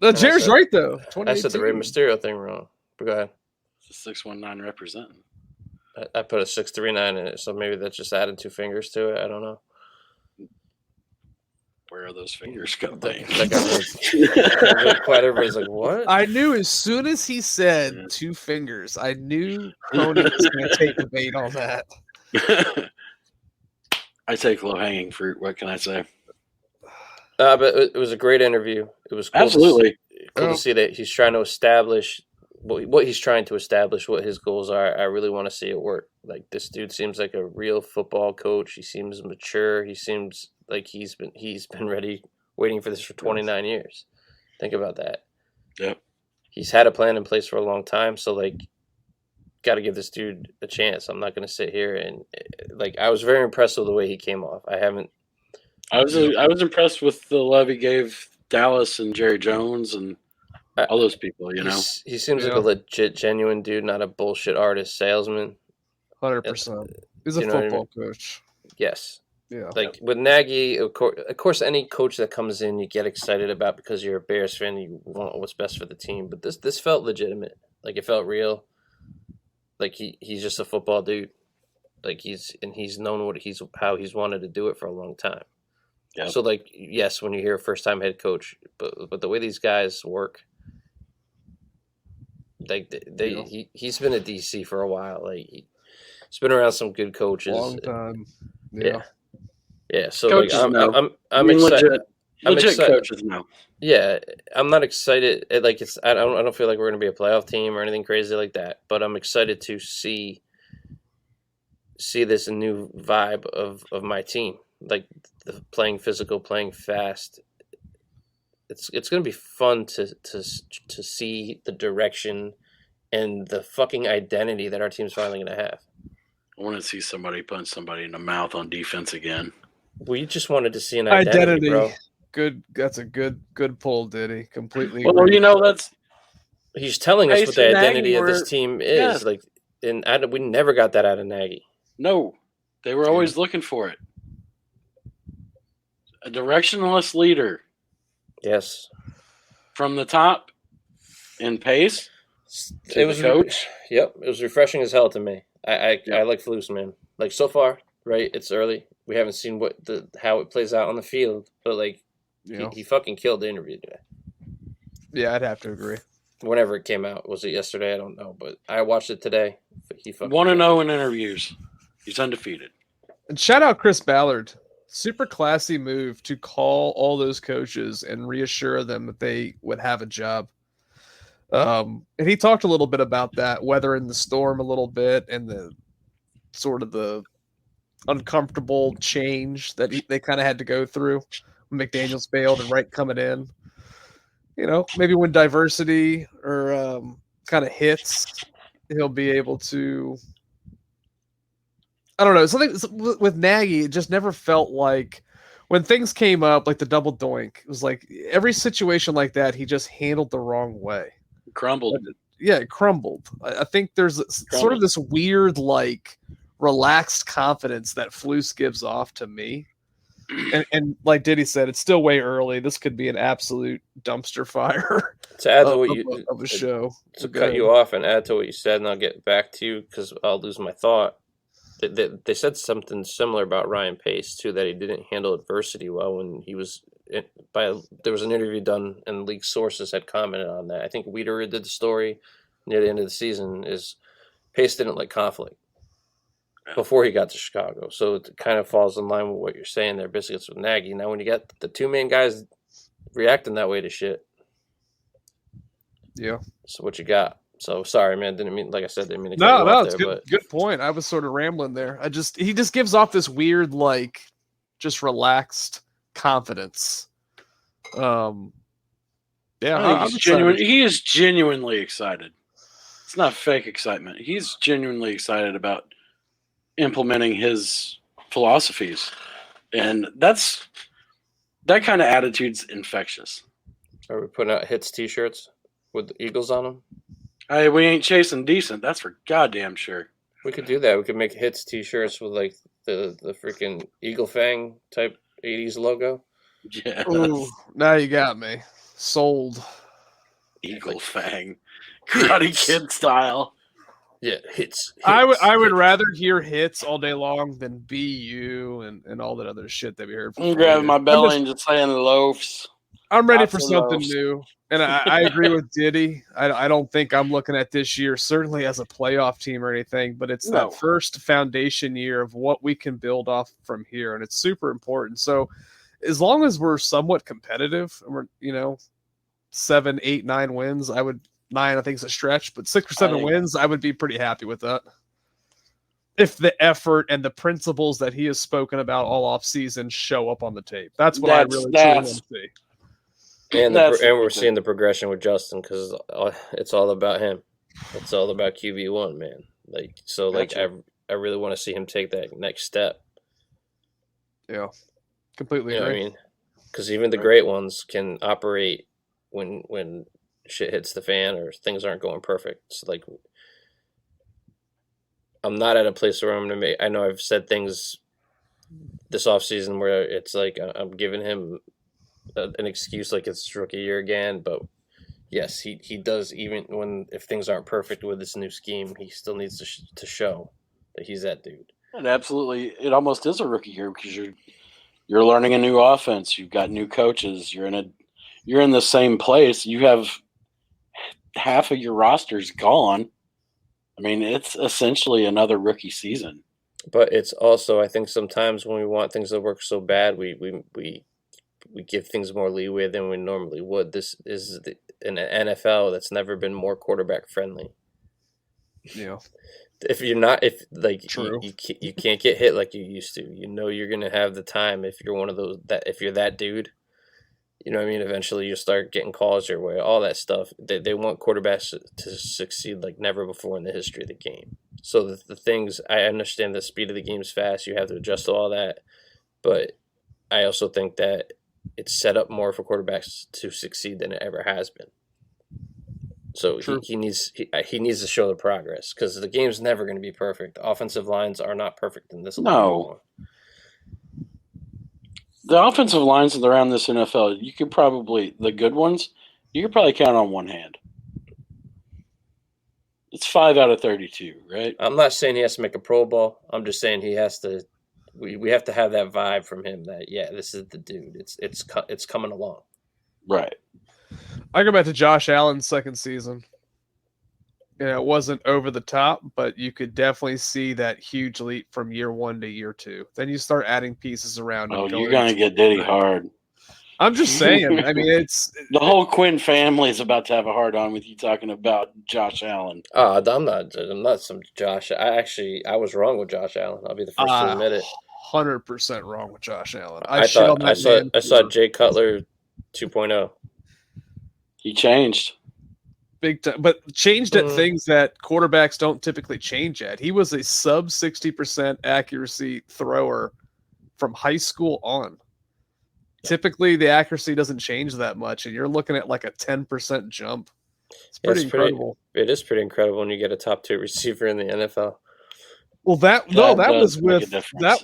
Speaker 4: No, Jared's right though.
Speaker 2: I said the Rey Mysterio thing wrong. But go ahead.
Speaker 3: 619 representing.
Speaker 2: I put a 639 in it, so maybe that's just adding 2 fingers to it. I don't know.
Speaker 3: Where are those fingers going?
Speaker 2: Quite everybody's like, what?
Speaker 4: I knew as soon as he said 2 fingers, I knew Pony was going to take the bait on that.
Speaker 3: I take low-hanging fruit. What can I say?
Speaker 2: But it was a great interview. It was cool
Speaker 3: absolutely
Speaker 2: cool to see that he's trying to establish what he's trying to establish, what his goals are. I really want to see it work. Like, this dude seems like a real football coach. He seems mature. He seems like he's been ready, waiting for this for 29 years. Think about that.
Speaker 3: Yep.
Speaker 2: He's had a plan in place for a long time. So, like, got to give this dude a chance. I'm not going to sit here and, like, I was very impressed with the way he came off. I was impressed with the love he gave Dallas and Jerry Jones and all those people, you know. He seems like a legit, genuine dude, not a bullshit artist, salesman.
Speaker 4: 100%. He's a football coach.
Speaker 2: Yes.
Speaker 4: Yeah.
Speaker 2: Like with Nagy, of course, any coach that comes in, you get excited about because you're a Bears fan. You want what's best for the team. But this felt legitimate. Like, it felt real. Like he's just a football dude. Like he's known how he's wanted to do it for a long time. Yep. So, like, yes, when you hear first time head coach, but the way these guys work, like he's been at DC for a while. Like he's been around some good coaches.
Speaker 4: Long time.
Speaker 2: Yeah. So
Speaker 3: coaches,
Speaker 2: like, I'm excited.
Speaker 3: Legit coaches now.
Speaker 2: Yeah, I'm not excited. Like, I don't feel like we're going to be a playoff team or anything crazy like that. But I'm excited to see this new vibe of my team. Like, playing physical, playing fast. It's going to be fun to see the direction and the fucking identity that our team's finally going to have.
Speaker 3: I want to see somebody punch somebody in the mouth on defense again.
Speaker 2: We just wanted to see an identity, bro.
Speaker 4: Good. That's a good pull, Diddy. Completely.
Speaker 3: Well,
Speaker 4: agree.
Speaker 3: you know,
Speaker 2: he's telling us what the identity of this team is.
Speaker 3: Yeah.
Speaker 2: Like, and we never got that out of Nagy.
Speaker 3: No, they were always looking for it. A directionless leader.
Speaker 2: Yes.
Speaker 3: From the top in pace.
Speaker 2: It was coach. Yep, it was refreshing as hell to me. I like Flus, man. Like, so far, right? It's early. We haven't seen how it plays out on the field, but like, he fucking killed the interview today.
Speaker 4: Yeah, I'd have to agree.
Speaker 2: Whenever it came out, was it yesterday? I don't know, but I watched it today. He fucking
Speaker 3: 1-0 in interviews. He's undefeated.
Speaker 4: And shout out Chris Ballard. Super classy move to call all those coaches and reassure them that they would have a job. And he talked a little bit about that, weathering the storm a little bit, and the sort of the uncomfortable change that they kind of had to go through. McDaniels failed and Wright coming in. You know, maybe when diversity or kind of hits, he'll be able to. I don't know. Something with Nagy, it just never felt like when things came up, like the double doink. It was like every situation like that, he just handled the wrong way.
Speaker 3: Crumbled.
Speaker 4: Yeah, it crumbled. I think there's sort of this weird, like, relaxed confidence that Flus gives off to me. And like Diddy said, it's still way early. This could be an absolute dumpster fire.
Speaker 2: To add to
Speaker 4: of a show.
Speaker 2: To cut you off and add to what you said, and I'll get back to you because I'll lose my thought. They said something similar about Ryan Pace too, that he didn't handle adversity well when he was. There was an interview done, and league sources had commented on that. I think Wiederer did the story near the end of the season. Is Pace didn't like conflict before he got to Chicago, so it kind of falls in line with what you're saying there. Basically, it's with Nagy. Now, when you got the two main guys reacting that way to shit,
Speaker 4: yeah.
Speaker 2: So what you got? So sorry, man. Didn't mean, like I said, didn't mean to cut
Speaker 4: No,
Speaker 2: you
Speaker 4: no,
Speaker 2: off
Speaker 4: it's
Speaker 2: there,
Speaker 4: good.
Speaker 2: but
Speaker 4: Good point. I was sort of rambling there. He just gives off this weird, like, just relaxed confidence. Yeah,
Speaker 3: I think
Speaker 4: I'm
Speaker 3: he's
Speaker 4: excited.
Speaker 3: genuine. He is genuinely excited. It's not fake excitement. He's genuinely excited about implementing his philosophies, and that kind of attitude's infectious.
Speaker 2: are we putting out hits T-shirts with the Eagles on them?
Speaker 3: Hey, we ain't chasing decent. That's for goddamn sure.
Speaker 2: We could do that. We could make hits T-shirts with like the freaking Eagle Fang type '80s logo.
Speaker 3: Yeah,
Speaker 4: Ooh, now you got me sold.
Speaker 3: Eagle Fang, Karate Kid style.
Speaker 2: Yeah, hits.
Speaker 4: I would
Speaker 2: hits.
Speaker 4: rather hear hits all day long than BU and all that other shit that we heard.
Speaker 3: I'm grabbing my belly and just saying loafs.
Speaker 4: I'm ready
Speaker 3: Lots
Speaker 4: for
Speaker 3: of
Speaker 4: something
Speaker 3: loafs.
Speaker 4: new, and I agree with Diddy. I don't think I'm looking at this year certainly as a playoff team or anything, but it's
Speaker 3: No.
Speaker 4: that first foundation year of what we can build off from here, and it's super important. So, as long as we're somewhat competitive, and we're 7, 8, 9 wins, I would 9. I think is a stretch, but 6 or 7 wins, I would be pretty happy with that. If the effort and the principles that he has spoken about all off season show up on the tape, that's what I really truly want to see.
Speaker 2: And we're seeing the progression with Justin because it's all about him. It's all about QB1, man. Like so,
Speaker 3: Gotcha.
Speaker 2: I really want to see him take that next step.
Speaker 4: Yeah, completely
Speaker 2: You know what I
Speaker 4: agree.
Speaker 2: mean? Because even the great ones can operate when shit hits the fan or things aren't going perfect. It's like I'm not at a place where I'm gonna make. I know I've said things this offseason where it's like I'm giving him an excuse like it's rookie year again, but yes, he does, even if things aren't perfect with this new scheme, he still needs to show that he's that dude.
Speaker 3: It almost is a rookie year because you're learning a new offense. You've got new coaches. You're in the same place. You have half of your roster's gone. I mean, it's essentially another rookie season.
Speaker 2: But it's also, I think sometimes when we want things to work so bad, we give things more leeway than we normally would. This is an NFL that's never been more quarterback friendly.
Speaker 4: Yeah.
Speaker 2: If you're not,
Speaker 4: True.
Speaker 2: you can't get hit like you used to. You know you're gonna have the time if you're one of those if you're that dude. You know what I mean? Eventually you'll start getting calls your way, all that stuff. They want quarterbacks to succeed like never before in the history of the game. So the things, I understand the speed of the game's fast. You have to adjust to all that. But I also think that it's set up more for quarterbacks to succeed than it ever has been. So he needs to show the progress because the game's never going to be perfect. Offensive lines are not perfect in this league anymore.
Speaker 3: The offensive lines around this NFL, the good ones, you could probably count on one hand. It's 5 out of 32, right?
Speaker 2: I'm not saying he has to make a Pro Bowl. I'm just saying he has to. We have to have that vibe from him that this is the dude. It's coming along.
Speaker 3: Right.
Speaker 4: I go back to Josh Allen's second season. It wasn't over the top, but you could definitely see that huge leap from year 1 to year 2. Then you start adding pieces around.
Speaker 3: Oh, you're going to get Diddy hard.
Speaker 4: I'm just saying. I mean, it's
Speaker 3: the whole Quinn family is about to have a hard on with you talking about Josh Allen.
Speaker 2: Oh, I'm not some Josh. I was wrong with Josh Allen. I'll be the first to admit it.
Speaker 4: 100% wrong with Josh Allen.
Speaker 2: I saw Jay Cutler 2.0.
Speaker 3: He changed.
Speaker 4: Big time, but changed at things that quarterbacks don't typically change at. He was a sub 60% accuracy thrower from high school on. Typically, the accuracy doesn't change that much, and you're looking at like a 10% jump. It's pretty incredible.
Speaker 2: It is pretty incredible when you get a top 2 receiver in the NFL.
Speaker 4: Well, that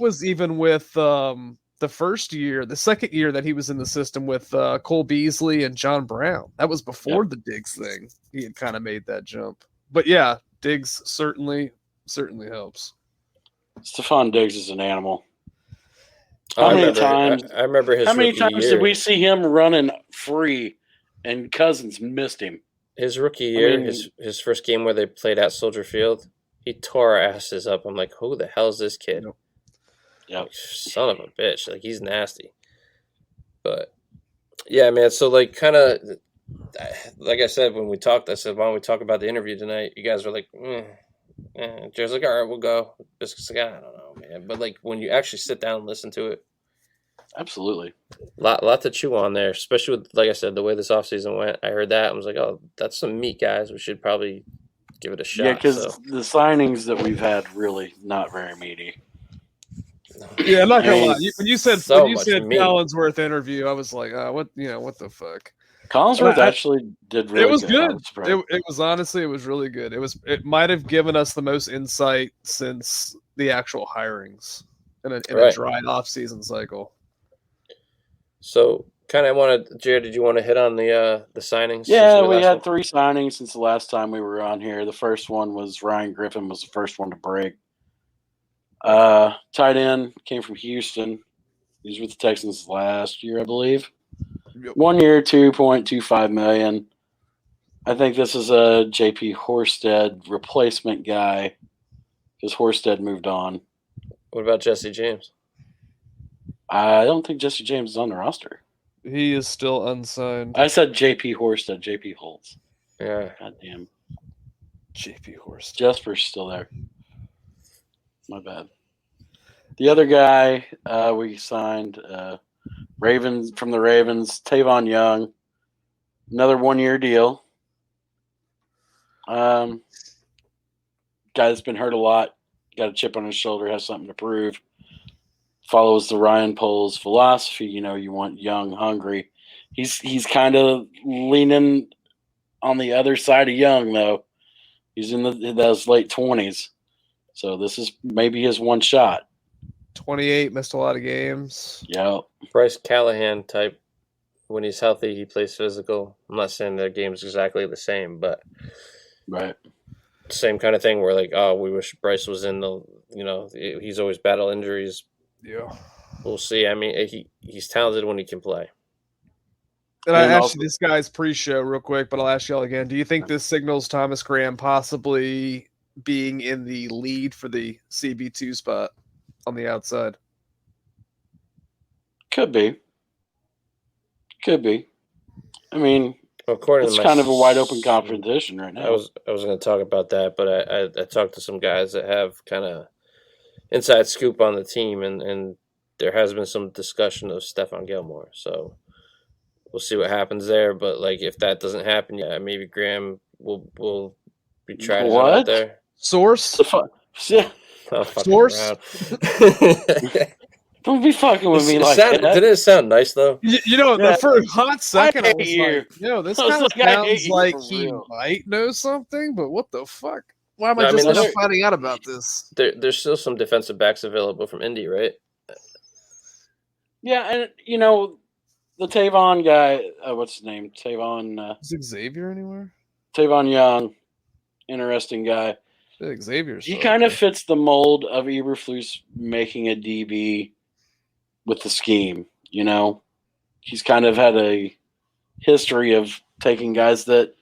Speaker 4: was even with the first year, the second year that he was in the system with Cole Beasley and John Brown. That was before the Diggs thing. He had kind of made that jump. But yeah, Diggs certainly helps.
Speaker 3: Stephon Diggs is an animal.
Speaker 2: I remember his.
Speaker 3: How many times
Speaker 2: year.
Speaker 3: did we see him running free, and Cousins missed him?
Speaker 2: His rookie year, his first game where they played at Soldier Field, he tore our asses up. I'm like, who the hell is this kid?
Speaker 3: Yep.
Speaker 2: Son of a bitch. Like, he's nasty. But, yeah, man, so, like, kind of like I said when we talked, I said, "Why don't we talk about the interview tonight?" You guys were like, Jared's like, "All right, we'll go." Biscuit's like, "I don't know, man." But like when you actually sit down and listen to it,
Speaker 3: Absolutely.
Speaker 2: lot to chew on there. Especially with, like I said, the way this offseason went. I heard that I was like, "Oh, that's some meat, guys. We should probably give it a shot."
Speaker 3: Yeah, because
Speaker 2: So
Speaker 3: the signings that we've had really not very meaty.
Speaker 4: Yeah, I'm not gonna
Speaker 3: I mean,
Speaker 4: lie. When you said
Speaker 2: so
Speaker 4: when you
Speaker 2: much
Speaker 4: said
Speaker 2: meat.
Speaker 4: Collinsworth interview, I was like, what what the fuck?
Speaker 3: Collinsworth
Speaker 4: I-
Speaker 3: actually did really
Speaker 4: it was
Speaker 3: good. I
Speaker 4: good.
Speaker 3: was surprised.
Speaker 4: It was honestly, it was really good. It might have given us the most insight since the actual hirings in a
Speaker 2: Right.
Speaker 4: dry off season cycle.
Speaker 2: So kind of wanted, Jared, did you want to hit on the signings?
Speaker 3: Yeah,
Speaker 2: since
Speaker 3: we
Speaker 2: last
Speaker 3: had
Speaker 2: one?
Speaker 3: 3 signings since the last time we were on here. The first one was Ryan Griffin was the first one to break. Tight end came from Houston. He was with the Texans last year, I believe.
Speaker 4: Yep.
Speaker 3: 1 year, $2.25 million. I think this is a JP Horsted replacement guy because Horsted moved on.
Speaker 2: What about Jesse James?
Speaker 3: I don't think Jesse James is on the roster.
Speaker 4: He is still unsigned.
Speaker 3: I said JP Horsted, JP Holtz.
Speaker 2: Yeah.
Speaker 3: Goddamn.
Speaker 4: JP Horst.
Speaker 3: Jesper's still there. My bad. The other guy we signed, Ravens from the Ravens, Tavon Young, another 1 year deal. Guy that's been hurt a lot, got a chip on his shoulder, has something to prove. Follows the Ryan Poles philosophy. You know, you want young, hungry. He's kind of leaning on the other side of young, though. He's in those late 20s, so this is maybe his one shot.
Speaker 4: 28, missed a lot of games.
Speaker 3: Yeah.
Speaker 2: Bryce Callahan type. When he's healthy, he plays physical. I'm not saying their game's exactly the same, but
Speaker 3: Right.
Speaker 2: same kind of thing where like, oh, we wish Bryce was in the, he's always battle injuries.
Speaker 4: Yeah.
Speaker 2: We'll see. I mean, he's talented when he can play.
Speaker 4: And I
Speaker 3: And
Speaker 4: asked
Speaker 3: also-
Speaker 4: you this guy's pre-show real quick, but I'll ask y'all again. Do you think this signals Thomas Graham possibly being in the lead for the CB2 spot on the outside?
Speaker 3: Could be. I mean,
Speaker 2: According
Speaker 3: it's
Speaker 2: to my
Speaker 3: kind of a wide open competition right now.
Speaker 2: I was going to talk about that, but I talked to some guys that have kind of inside scoop on the team, and there has been some discussion of Stephon Gilmore. So we'll see what happens there. But like, if that doesn't happen, yeah, maybe Graham will be trying it out
Speaker 3: What?
Speaker 2: there.
Speaker 4: Source?
Speaker 3: The fuck?
Speaker 2: I'll fuck
Speaker 4: Source?
Speaker 2: around.
Speaker 3: Don't be fucking with me like that.
Speaker 2: Didn't it sound nice though?
Speaker 4: You know,
Speaker 3: Yeah.
Speaker 4: for a hot second, I
Speaker 3: hate
Speaker 4: was
Speaker 3: you.
Speaker 4: like, this
Speaker 3: I was
Speaker 4: kind of
Speaker 3: like, I hate
Speaker 4: sounds
Speaker 3: you
Speaker 4: like
Speaker 3: for
Speaker 4: he
Speaker 3: real.
Speaker 4: might know something, but what the fuck? Why am
Speaker 2: No,
Speaker 4: I
Speaker 2: I
Speaker 4: just
Speaker 2: mean,
Speaker 4: now
Speaker 2: there's-
Speaker 4: finding out about this?
Speaker 2: There's still some defensive backs available from Indy, right?
Speaker 3: Yeah, and the Tavon guy, what's his name?
Speaker 4: Is Xavier anywhere?
Speaker 3: Tavon Young, interesting guy.
Speaker 4: I think Xavier's
Speaker 3: He
Speaker 4: still
Speaker 3: kind of
Speaker 4: okay.
Speaker 3: fits the mold of Eberflus making a DB with the scheme. You know, he's kind of had a history of taking guys that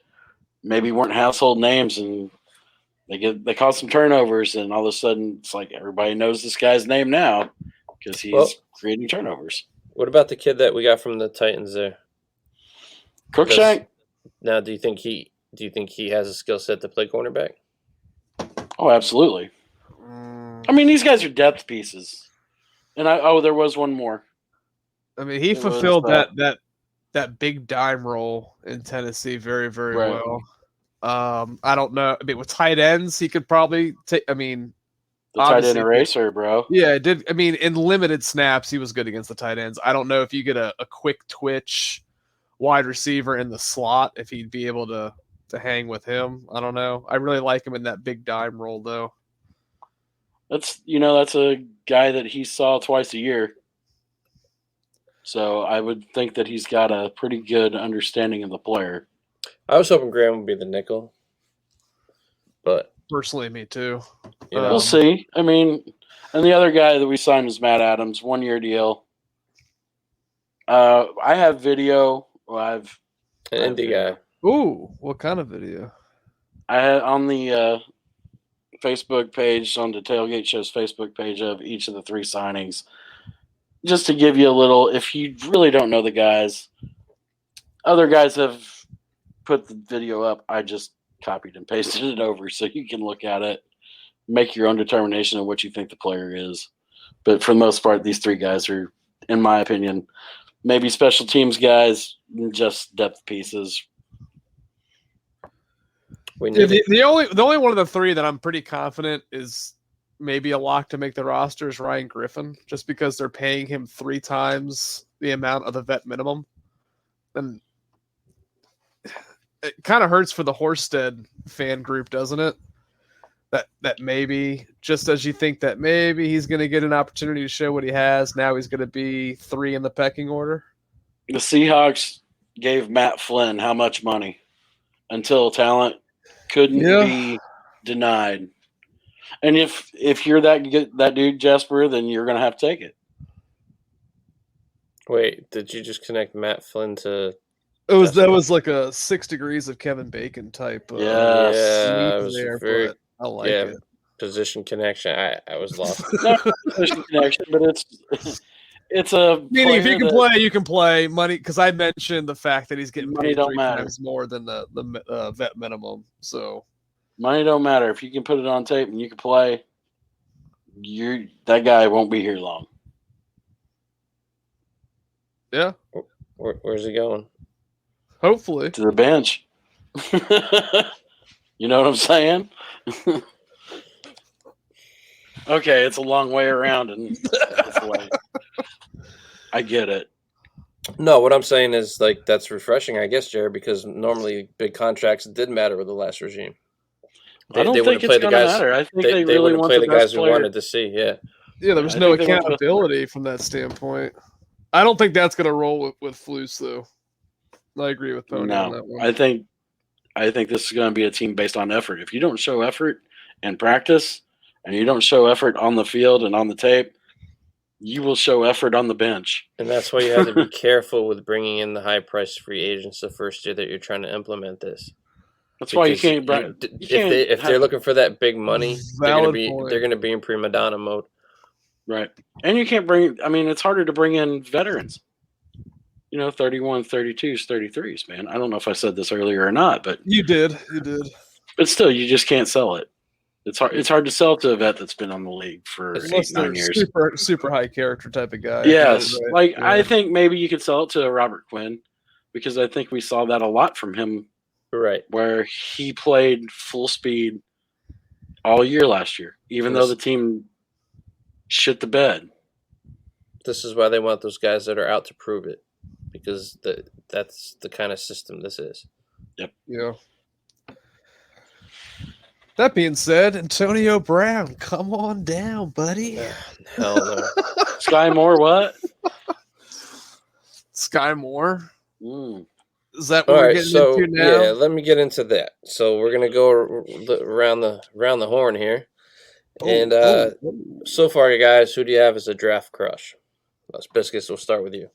Speaker 3: maybe weren't household names and they cause some turnovers, and all of a sudden it's like everybody knows this guy's name now because he's creating turnovers.
Speaker 2: What about the kid that we got from the Titans there?
Speaker 3: Crookshank?
Speaker 2: Now, do you think he has a skill set to play cornerback?
Speaker 3: Oh, absolutely. I mean, these guys are depth pieces. And there was one more.
Speaker 4: I mean, he
Speaker 3: It was,
Speaker 4: fulfilled that big dime role in Tennessee very, very
Speaker 3: Right.
Speaker 4: well. I don't know. I mean, with tight ends, he could probably take. I mean,
Speaker 3: The tight end
Speaker 4: obviously,
Speaker 3: eraser, bro.
Speaker 4: yeah, it did. I mean, in limited snaps, he was good against the tight ends. I don't know if you get a quick twitch wide receiver in the slot, if he'd be able to hang with him. I don't know. I really like him in that big dime role, though.
Speaker 3: That's a guy that he saw twice a year. So I would think that he's got a pretty good understanding of the player.
Speaker 2: I was hoping Graham would be the nickel, but
Speaker 4: Personally, me too.
Speaker 2: you know,
Speaker 3: We'll see. I mean, and the other guy that we signed was Matt Adams, 1 year deal. I have video. Well,
Speaker 2: an Indy guy.
Speaker 4: Ooh, what kind of video?
Speaker 3: I had on the Facebook page, on the Tailgate Show's Facebook page of each of the 3 signings. Just to give you a little, if you really don't know the guys, other guys have put the video up. I just copied and pasted it over so you can look at it, make your own determination of what you think the player is. But for the most part, these three guys are, in my opinion, maybe special teams guys, just depth pieces.
Speaker 4: The only one of the three that I'm pretty confident is maybe a lock to make the roster is Ryan Griffin, just because they're paying him 3 times the amount of the vet minimum. And it kind of hurts for the Horsted fan group, doesn't it? That maybe, just as you think that maybe he's going to get an opportunity to show what he has, now he's going to be 3 in the pecking order.
Speaker 3: The Seahawks gave Matt Flynn how much money until talent couldn't be denied. And if you're that dude, Jasper, then you're going to have to take it.
Speaker 2: Wait, did you just connect Matt Flynn to?
Speaker 4: That was like a 6 degrees of Kevin Bacon type.
Speaker 3: Yes.
Speaker 2: Yeah, it was
Speaker 4: there,
Speaker 2: very.
Speaker 4: I like it.
Speaker 2: Position connection. I was lost.
Speaker 3: Not position connection, but it's a
Speaker 4: meaning if you can play, you can play. Money, because I mentioned the fact that he's getting
Speaker 3: money
Speaker 4: paid
Speaker 3: don't
Speaker 4: 3
Speaker 3: matter.
Speaker 4: times more than the vet minimum. So
Speaker 3: money don't matter if you can put it on tape and you can play. That guy won't be here long.
Speaker 4: Yeah.
Speaker 2: Where's he going?
Speaker 4: Hopefully
Speaker 3: to the bench. You know what I'm saying? Okay, it's a long way around and I get it.
Speaker 2: No, what I'm saying is like that's refreshing, I guess, Jared, because normally big contracts did matter with the last regime.
Speaker 3: I don't think it's going to matter. I think they really want
Speaker 2: play the guys
Speaker 3: player.
Speaker 2: We wanted to see. Yeah,
Speaker 4: there was no accountability from that standpoint. I don't think that's going to roll with Flus, though. I agree with Pony on that one.
Speaker 3: I think this is going to be a team based on effort. If you don't show effort in practice and you don't show effort on the field and on the tape, you will show effort on the bench.
Speaker 2: And that's why you have to be careful with bringing in the high-priced free agents the first year that you're trying to implement this.
Speaker 3: That's why you can't.
Speaker 2: If they're looking for that big money, they're going to be in prima donna mode.
Speaker 3: Right. And you can't bring. I mean, it's harder to bring in veterans. 31, 32s, 33s, man. I don't know if I said this earlier or not, but
Speaker 4: you did.
Speaker 3: But still, you just can't sell it. It's hard to sell to a vet that's been on the league for 8-9 years.
Speaker 4: Super high character type of guy.
Speaker 3: Yes, right? I think maybe you could sell it to a Robert Quinn, because I think we saw that a lot from him.
Speaker 2: Right,
Speaker 3: where he played full speed all year last year, even though the team shit the bed.
Speaker 2: This is why they want those guys that are out to prove it, because that's the kind of system this is.
Speaker 3: Yep.
Speaker 4: Yeah. That being said, Antonio Brown, come on down, buddy.
Speaker 2: Hell no.
Speaker 3: Sky Moore, what?
Speaker 4: Sky Moore.
Speaker 3: Mm.
Speaker 4: Is that what we're getting into now?
Speaker 2: Yeah, let me get into that. So we're gonna go around the horn here, so far, guys, who do you have as a draft crush? Biscuits, we'll start with you.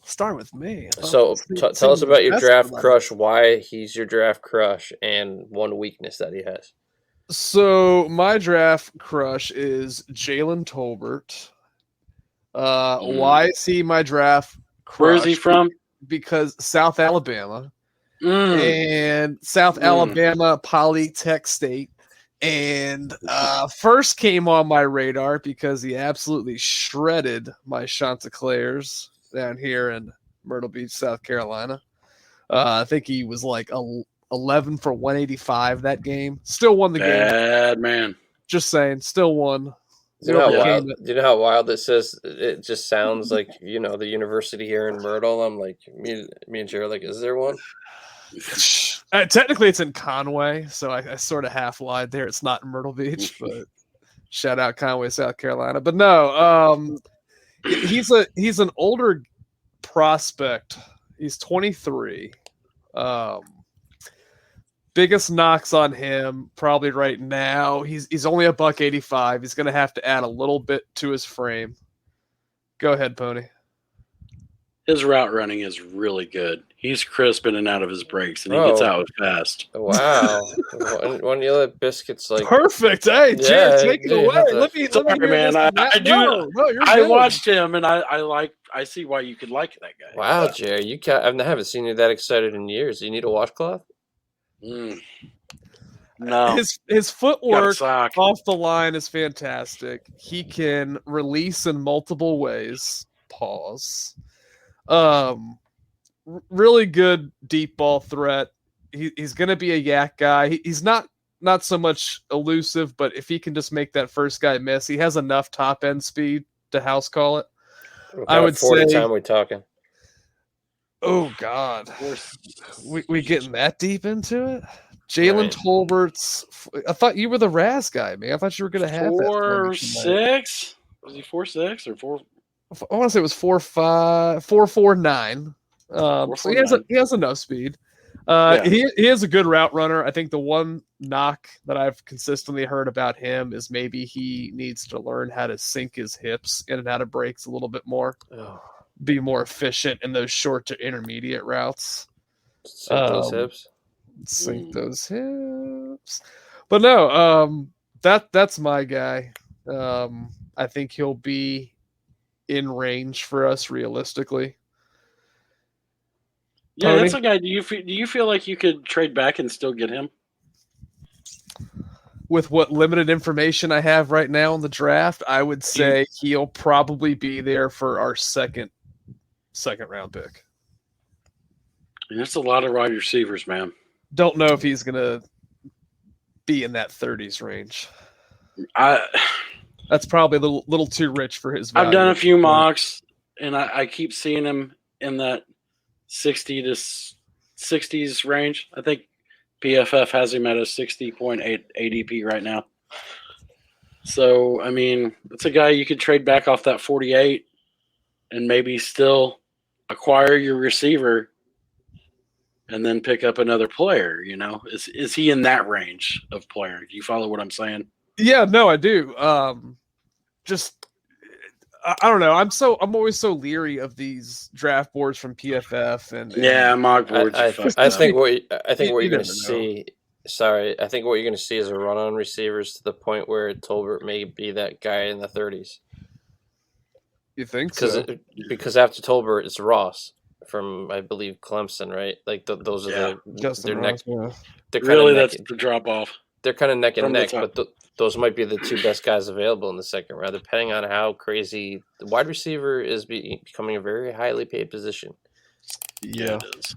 Speaker 4: Start with me.
Speaker 2: So tell us about your draft crush, why he's your draft crush, and one weakness that he has.
Speaker 4: So my draft crush is Jalen Tolbert. Why is he my draft crush?
Speaker 3: Where is he from?
Speaker 4: Because South Alabama. And South Alabama Polytech State. And first came on my radar because he absolutely shredded my Chanticleers down here in Myrtle Beach, South Carolina. I think he was like 11 for 185 that game. Still won the game.
Speaker 3: Bad man.
Speaker 4: Just saying, still won.
Speaker 2: Do you know how wild this is? It just sounds like, the university here in Myrtle. I'm like, me and Jared, like, is there one?
Speaker 4: Technically, it's in Conway, so I sort of half lied there. It's not in Myrtle Beach, but shout out Conway, South Carolina. But no, he's an older prospect. He's 23. Biggest knocks on him probably right now. He's only $185. He's going to have to add a little bit to his frame. Go ahead, Pony.
Speaker 3: His route running is really good. He's crisp in and out of his breaks, and he
Speaker 2: Oh.
Speaker 3: gets out fast.
Speaker 2: Wow. When you let Biscuits like
Speaker 4: Perfect. Hey,
Speaker 2: Yeah,
Speaker 4: Jared, take it
Speaker 2: you
Speaker 4: away.
Speaker 2: have to-
Speaker 4: Let me
Speaker 3: Sorry,
Speaker 4: hear
Speaker 3: man.
Speaker 4: this.
Speaker 3: I do.
Speaker 4: No, you're
Speaker 3: I
Speaker 4: good.
Speaker 3: watched him, and I see why you could like that guy.
Speaker 2: wow, Jerry, you can't, I haven't seen you that excited in years. You need a washcloth?
Speaker 3: No,
Speaker 4: His
Speaker 3: got a
Speaker 4: footwork
Speaker 3: sock.
Speaker 4: off the line is fantastic. He can release in multiple ways. Pause. Really good deep ball threat. He's going to be a yak guy. He's not so much elusive, but if he can just make that first guy miss, he has enough top end speed to house call it.
Speaker 2: What
Speaker 4: I
Speaker 2: kind
Speaker 4: would
Speaker 2: of 40
Speaker 4: say-
Speaker 2: time we talking?
Speaker 4: Oh God, we getting that deep into it? Jalen
Speaker 2: Right.
Speaker 4: Tolbert's. I thought you were the Raz guy, man. I thought you were going to have that.
Speaker 3: 4.6. Was he 4.6 or 4?
Speaker 4: I want to say it was 4.5, 4.49. So he has enough speed.
Speaker 3: Yeah.
Speaker 4: He is a good route runner. I think the one knock that I've consistently heard about him is maybe he needs to learn how to sink his hips in and out of breaks a little bit more, be more efficient in those short to intermediate routes.
Speaker 2: Sink those hips.
Speaker 4: Sink those hips. But no, that's my guy. I think he'll be in range for us realistically.
Speaker 3: Yeah,
Speaker 4: Tony?
Speaker 3: that's a guy. Do you feel like you could trade back and still get him?
Speaker 4: With what limited information I have right now in the draft, I would say he'll probably be there for our second round pick.
Speaker 3: There's a lot of wide receivers, man.
Speaker 4: Don't know if he's gonna be in that 30s range. That's probably a little too rich for his value.
Speaker 3: I've done a few mocks, and I keep seeing him in that 60 to 60s range. I think PFF has him at a 60.8 ADP right now. So, I mean, it's a guy you could trade back off that 48 and maybe still acquire your receiver and then pick up another player, you know? Is he in that range of player? Do you follow what I'm saying?
Speaker 4: Yeah, no, I do. I don't know. I'm always so leery of these draft boards from PFF and
Speaker 3: Yeah, mock boards.
Speaker 2: I think what you're going
Speaker 4: never
Speaker 2: to see. Sorry, I think what you're going to see is a run on receivers to the point where Tolbert may be that guy in the 30s.
Speaker 4: You think so?
Speaker 2: Because after Tolbert, it's Ross from I believe Clemson, right? Like those are
Speaker 4: Justin Ross,
Speaker 2: they're
Speaker 3: really that's the drop off.
Speaker 2: They're kind of neck and
Speaker 3: From the
Speaker 2: neck,
Speaker 3: top.
Speaker 2: but those might be the two best guys available in the second round, depending on how crazy the wide receiver is becoming a very highly paid position.
Speaker 4: Yeah.
Speaker 3: It is.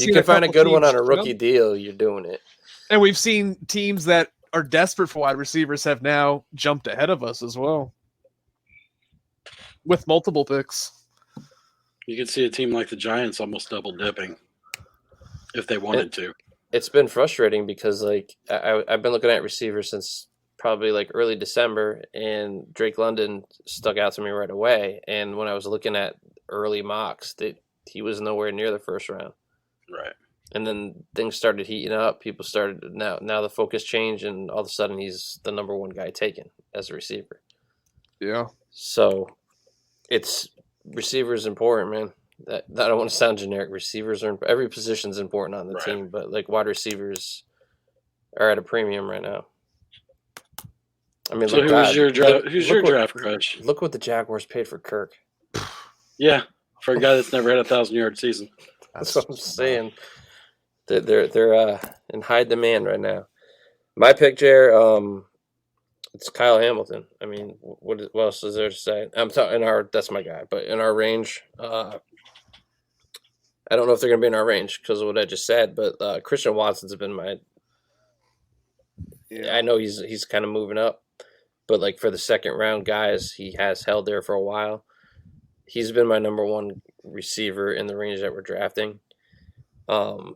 Speaker 2: If you can find a good one on a rookie deal, you're doing it.
Speaker 4: And we've seen teams that are desperate for wide receivers have now jumped ahead of us as well with multiple picks.
Speaker 3: You could see a team like the Giants almost double dipping if they wanted to.
Speaker 2: It's been frustrating because like I've been looking at receivers since probably like early December, and Drake London stuck out to me right away. And when I was looking at early mocks, he was nowhere near the first round.
Speaker 3: Right.
Speaker 2: And then things started heating up. People started now the focus changed, and all of a sudden he's the number one guy taken as a receiver.
Speaker 4: Yeah.
Speaker 2: So receiver is important, man. That I don't want to sound generic. Receivers are every position's important on the team, but like wide receivers are at a premium right now. I mean,
Speaker 3: so who's your draft coach?
Speaker 2: Look what the Jaguars paid for Kirk.
Speaker 3: Yeah, for a guy that's never had a 1,000-yard season.
Speaker 2: That's what I'm saying. They're in high demand right now. My pick, Jer, it's Kyle Hamilton. I mean, what else is there to say? I'm talking that's my guy, but in our range, I don't know if they're going to be in our range because of what I just said, but Christian Watson's been my. Yeah. I know he's kind of moving up, but like for the second round guys, he has held there for a while. He's been my number one receiver in the range that we're drafting. The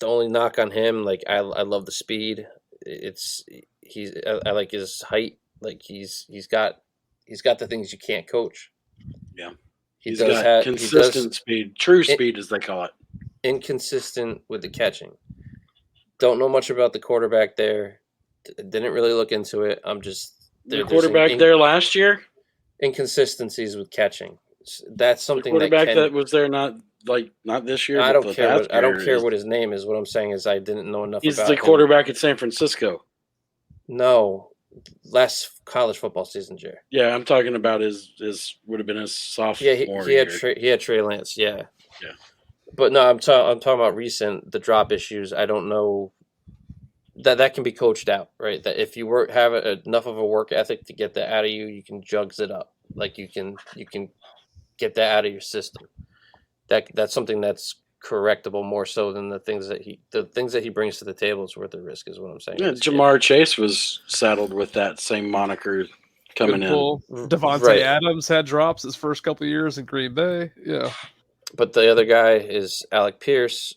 Speaker 2: only knock on him, like I love the speed. I like his height. Like he's got the things you can't coach.
Speaker 3: Yeah.
Speaker 2: He's
Speaker 3: got consistent speed, true speed as they call it.
Speaker 2: Inconsistent with the catching. Don't know much about the quarterback there. Didn't really look into it. I'm just
Speaker 3: the quarterback there last year.
Speaker 2: Inconsistencies with catching. That's
Speaker 3: The
Speaker 2: something
Speaker 3: quarterback
Speaker 2: that
Speaker 3: that was there not this year.
Speaker 2: I
Speaker 3: but
Speaker 2: don't
Speaker 3: the
Speaker 2: care.
Speaker 3: past
Speaker 2: I don't
Speaker 3: year
Speaker 2: care
Speaker 3: is-
Speaker 2: what his name is. What I'm saying is I didn't know enough
Speaker 3: He's
Speaker 2: about
Speaker 3: the
Speaker 2: him.
Speaker 3: quarterback at San Francisco.
Speaker 2: No, last college football season, Jerry.
Speaker 3: Yeah, I'm talking about his would have been his sophomore
Speaker 2: Yeah, he had
Speaker 3: year.
Speaker 2: he had Trey Lance. Yeah.
Speaker 3: Yeah.
Speaker 2: But no, I'm talking about recent the drop issues. I don't know that can be coached out, right? That if you have enough of a work ethic to get that out of you, you can jugs it up. Like you can get that out of your system. That's something that's correctable more so than the things that he brings to the table is worth the risk, is what I'm saying.
Speaker 3: Yeah, Jamar Chase was saddled with that same moniker coming
Speaker 4: Good
Speaker 3: in.
Speaker 4: pull. Devontae
Speaker 2: Right.
Speaker 4: Adams had drops his first couple of years in Green Bay. Yeah.
Speaker 2: But the other guy is Alec Pierce.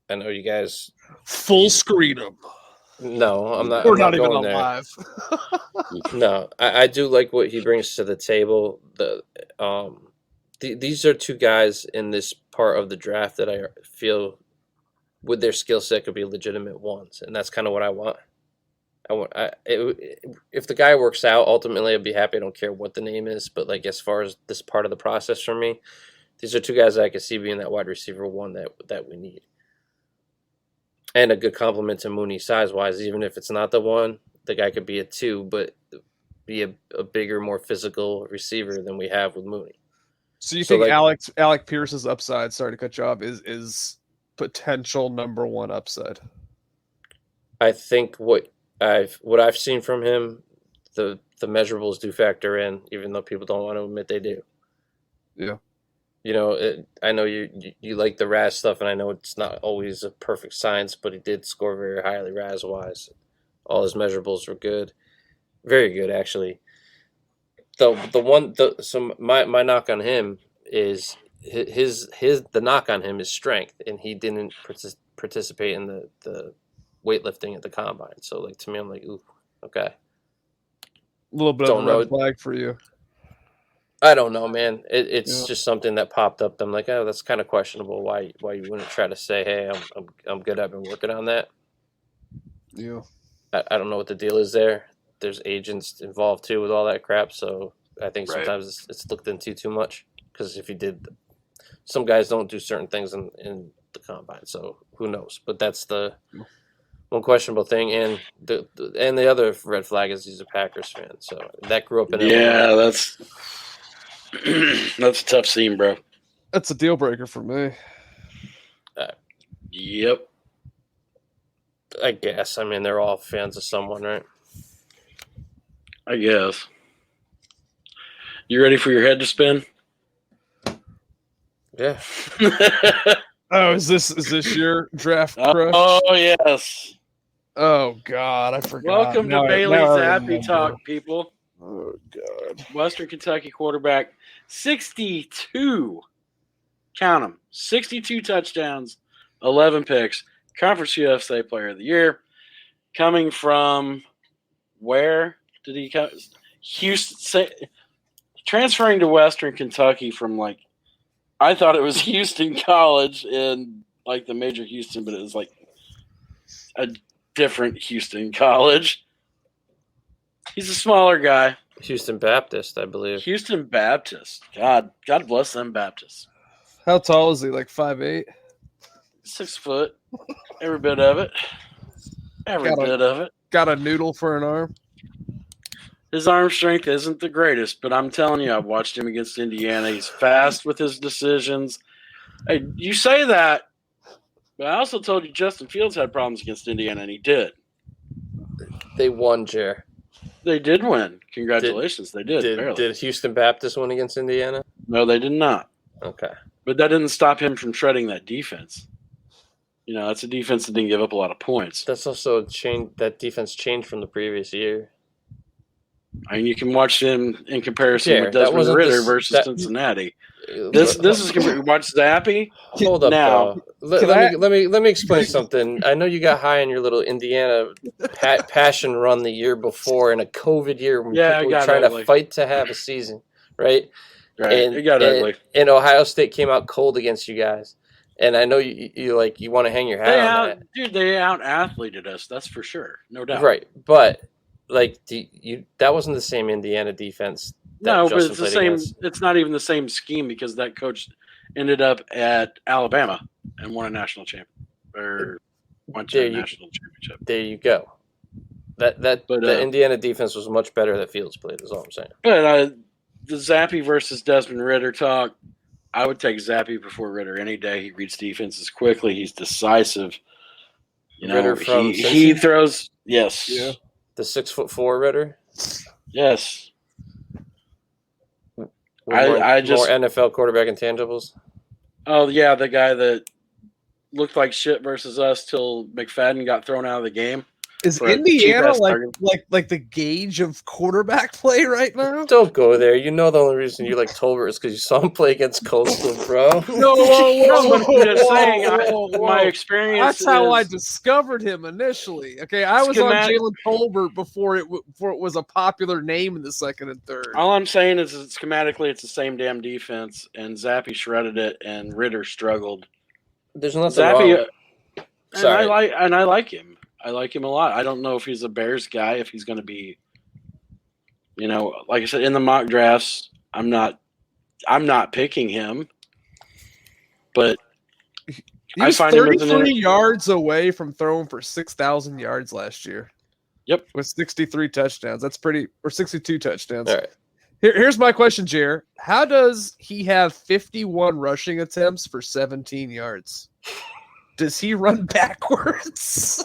Speaker 2: I know you guys.
Speaker 4: Full screen him.
Speaker 2: No, I'm not.
Speaker 4: We're
Speaker 2: I'm
Speaker 4: not even
Speaker 2: going there.
Speaker 4: alive.
Speaker 2: No, I do like what he brings to the table. These are two guys in this part of the draft that I feel, with their skill set, could be legitimate ones, and that's kind of what I want. If the guy works out, ultimately I'd be happy. I don't care what the name is, but like as far as this part of the process for me, these are two guys that I could see being that wide receiver one that we need. And a good compliment to Mooney size-wise. Even if it's not the one, the guy could be a 2, but be a bigger, more physical receiver than we have with Mooney.
Speaker 4: So you
Speaker 2: So,
Speaker 4: think
Speaker 2: like-
Speaker 4: Alec Pierce's upside, sorry to cut you off, is potential number one upside?
Speaker 2: I think what I've seen from him, the measurables do factor in, even though people don't want to admit they do.
Speaker 4: Yeah.
Speaker 2: You know, I know you like the Raz stuff, and I know it's not always a perfect science, but he did score very highly Raz-wise. All his measurables were good, very good actually. So my knock on him is the knock on him is strength, and he didn't participate in the weightlifting at the combine. So like to me, I'm like, ooh, okay.
Speaker 4: A little bit
Speaker 2: Don't
Speaker 4: of a
Speaker 2: know.
Speaker 4: red flag for you.
Speaker 2: I don't know, man. It's
Speaker 4: Yeah.
Speaker 2: just something that popped up. I'm like, oh, that's kind of questionable. Why you wouldn't try to say, hey, I'm good. I've been working on that.
Speaker 4: Yeah.
Speaker 2: I don't know what the deal is there. There's agents involved too with all that crap. So I think
Speaker 3: Right.
Speaker 2: sometimes it's looked into too much. Because if you did, some guys don't do certain things in the combine. So who knows? But that's the one questionable thing. And the other red flag is he's a Packers fan. So that grew up in
Speaker 3: Yeah, that's a tough scene, bro.
Speaker 4: That's a deal breaker for me.
Speaker 3: Yep.
Speaker 2: I guess. I mean, they're all fans of someone, right?
Speaker 3: I guess. You ready for your head to spin?
Speaker 2: Yeah.
Speaker 4: Oh, is this your draft crush?
Speaker 3: Oh yes.
Speaker 4: Oh God, I forgot.
Speaker 3: Welcome to Bailey's Happy Talk, people.
Speaker 4: Oh God.
Speaker 3: Western Kentucky quarterback, 62. Count them. 62 touchdowns, 11 picks. Conference USA Player of the Year. Coming from where did he come? Houston. Transferring to Western Kentucky from I thought it was Houston College in the major Houston, but it was a different Houston College. He's a smaller guy.
Speaker 2: Houston Baptist, I believe.
Speaker 3: Houston Baptist. God bless them Baptists.
Speaker 4: How tall is he? Like 5'8"?
Speaker 3: 6 foot. Every bit of it. Every bit of it.
Speaker 4: Got a noodle for an arm.
Speaker 3: His arm strength isn't the greatest, but I'm telling you, I've watched him against Indiana. He's fast with his decisions. Hey, you say that, but I also told you Justin Fields had problems against Indiana, and he did.
Speaker 2: They won, Jer.
Speaker 3: They did win. Congratulations, they did.
Speaker 2: Did Houston Baptist win against Indiana?
Speaker 3: No, they did not.
Speaker 2: Okay.
Speaker 3: But that didn't stop him from shredding that defense. You know, that's a defense that didn't give up a lot of points.
Speaker 2: That's also changed. That defense changed from the previous year.
Speaker 3: I mean, you can watch him in comparison
Speaker 2: Yeah,
Speaker 3: with
Speaker 2: that
Speaker 3: Desmond
Speaker 2: wasn't
Speaker 3: Ritter
Speaker 2: the-
Speaker 3: versus
Speaker 2: that-
Speaker 3: Cincinnati. This is watch Zappy.
Speaker 2: Hold up,
Speaker 3: Now,
Speaker 2: though. Let me explain something. I know you got high on your little Indiana passion run the year before in a COVID year when
Speaker 3: Yeah,
Speaker 2: people
Speaker 3: it
Speaker 2: were
Speaker 3: got
Speaker 2: trying
Speaker 3: ugly.
Speaker 2: to fight to have a season, right?
Speaker 3: Right, it got ugly.
Speaker 2: And Ohio State came out cold against you guys. And I know you want to hang your hat on that.
Speaker 3: They out athleted us. That's for sure, no doubt.
Speaker 2: Right, but that wasn't the same Indiana defense
Speaker 3: No, but
Speaker 2: Justin
Speaker 3: it's the
Speaker 2: played
Speaker 3: same.
Speaker 2: against.
Speaker 3: It's not even the same scheme because that coach ended up at Alabama and won a national champion or went to a national championship.
Speaker 2: There you go. But the Indiana defense was much better that Fields played. Is all I'm saying.
Speaker 3: But the Zappy versus Desmond Ritter talk, I would take Zappy before Ritter any day. He reads defenses quickly. He's decisive.
Speaker 2: Ritter from
Speaker 3: he throws. Yes.
Speaker 4: Yeah.
Speaker 2: The 6'4" Ritter.
Speaker 3: Yes.
Speaker 2: I just more NFL quarterback intangibles.
Speaker 3: Oh yeah, the guy that looked like shit versus us till McFadden got thrown out of the game.
Speaker 4: Is Indiana like the gauge of quarterback play right now?
Speaker 2: Don't go there. You know the only reason you like Tolbert is because you saw him play against Coastal, bro.
Speaker 3: My experience.
Speaker 4: That's how I discovered him initially. Okay, I was on Jalen Tolbert before it was a popular name in the second and third.
Speaker 3: All I'm saying is schematically, it's the same damn defense, and Zappy shredded it, and Ritter struggled.
Speaker 2: There's nothing wrong.
Speaker 3: Sorry. I like him. I like him a lot. I don't know if he's a Bears guy, if he's going to be, like I said, in the mock drafts, I'm not picking him, but
Speaker 4: he was 33 yards away from throwing for 6,000 yards last year.
Speaker 3: Yep.
Speaker 4: With 63 touchdowns. That's or 62 touchdowns.
Speaker 2: All right.
Speaker 4: Here's my question, Jer. How does he have 51 rushing attempts for 17 yards? Does he run backwards?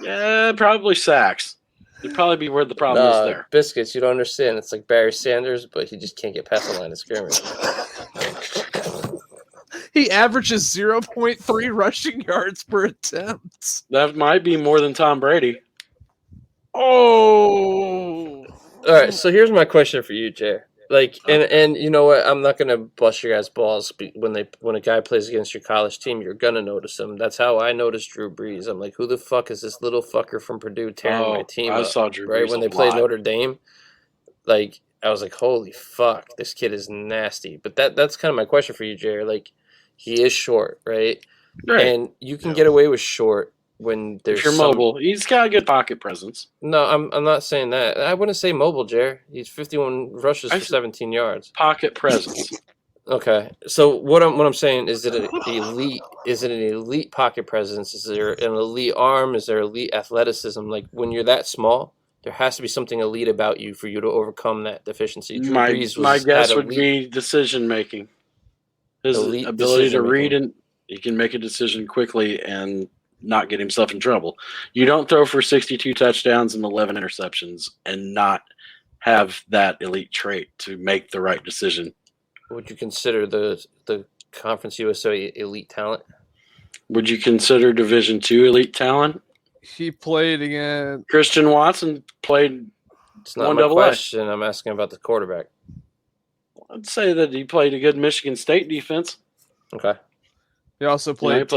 Speaker 3: Yeah, probably sacks. It'd probably be where the problem is there.
Speaker 2: Biscuits, you don't understand. It's like Barry Sanders, but he just can't get past the line of scrimmage.
Speaker 4: He averages 0.3 rushing yards per attempt.
Speaker 3: That might be more than Tom Brady.
Speaker 4: Oh.
Speaker 2: All right, so here's my question for you, Jay. Like, and you know what? I'm not gonna bust your guys' balls when a guy plays against your college team. You're gonna notice him. That's how I noticed Drew Brees. I'm like, who the fuck is this little fucker from Purdue tearing my team up?
Speaker 3: I saw Drew
Speaker 2: right
Speaker 3: Brees
Speaker 2: when they played Notre Dame. Like, I was like, holy fuck, this kid is nasty. But that's kind of my question for you, Jay. Like, he is short, right? And you can get away with short when there's
Speaker 3: if you're mobile. He's got a good pocket presence.
Speaker 2: No, I'm not saying that. I wouldn't say mobile, Jer. He's 51 rushes for 17 yards.
Speaker 3: Pocket presence.
Speaker 2: Okay. So what I'm saying is it an elite? Is it an elite pocket presence? Is there an elite arm? Is there elite athleticism? Like when you're that small, there has to be something elite about you for you to overcome that deficiency.
Speaker 3: My guess would be decision making. His ability to read, and he can make a decision quickly and not get himself in trouble. You don't throw for 62 touchdowns and 11 interceptions and not have that elite trait to make the right decision.
Speaker 2: Would you consider the Conference USA elite talent?
Speaker 3: Would you consider Division II elite talent?
Speaker 4: He played against
Speaker 3: Christian Watson played.
Speaker 2: It's not my question. I'm asking about the quarterback.
Speaker 3: I'd say that he played a good Michigan State defense.
Speaker 2: Okay.
Speaker 4: He also played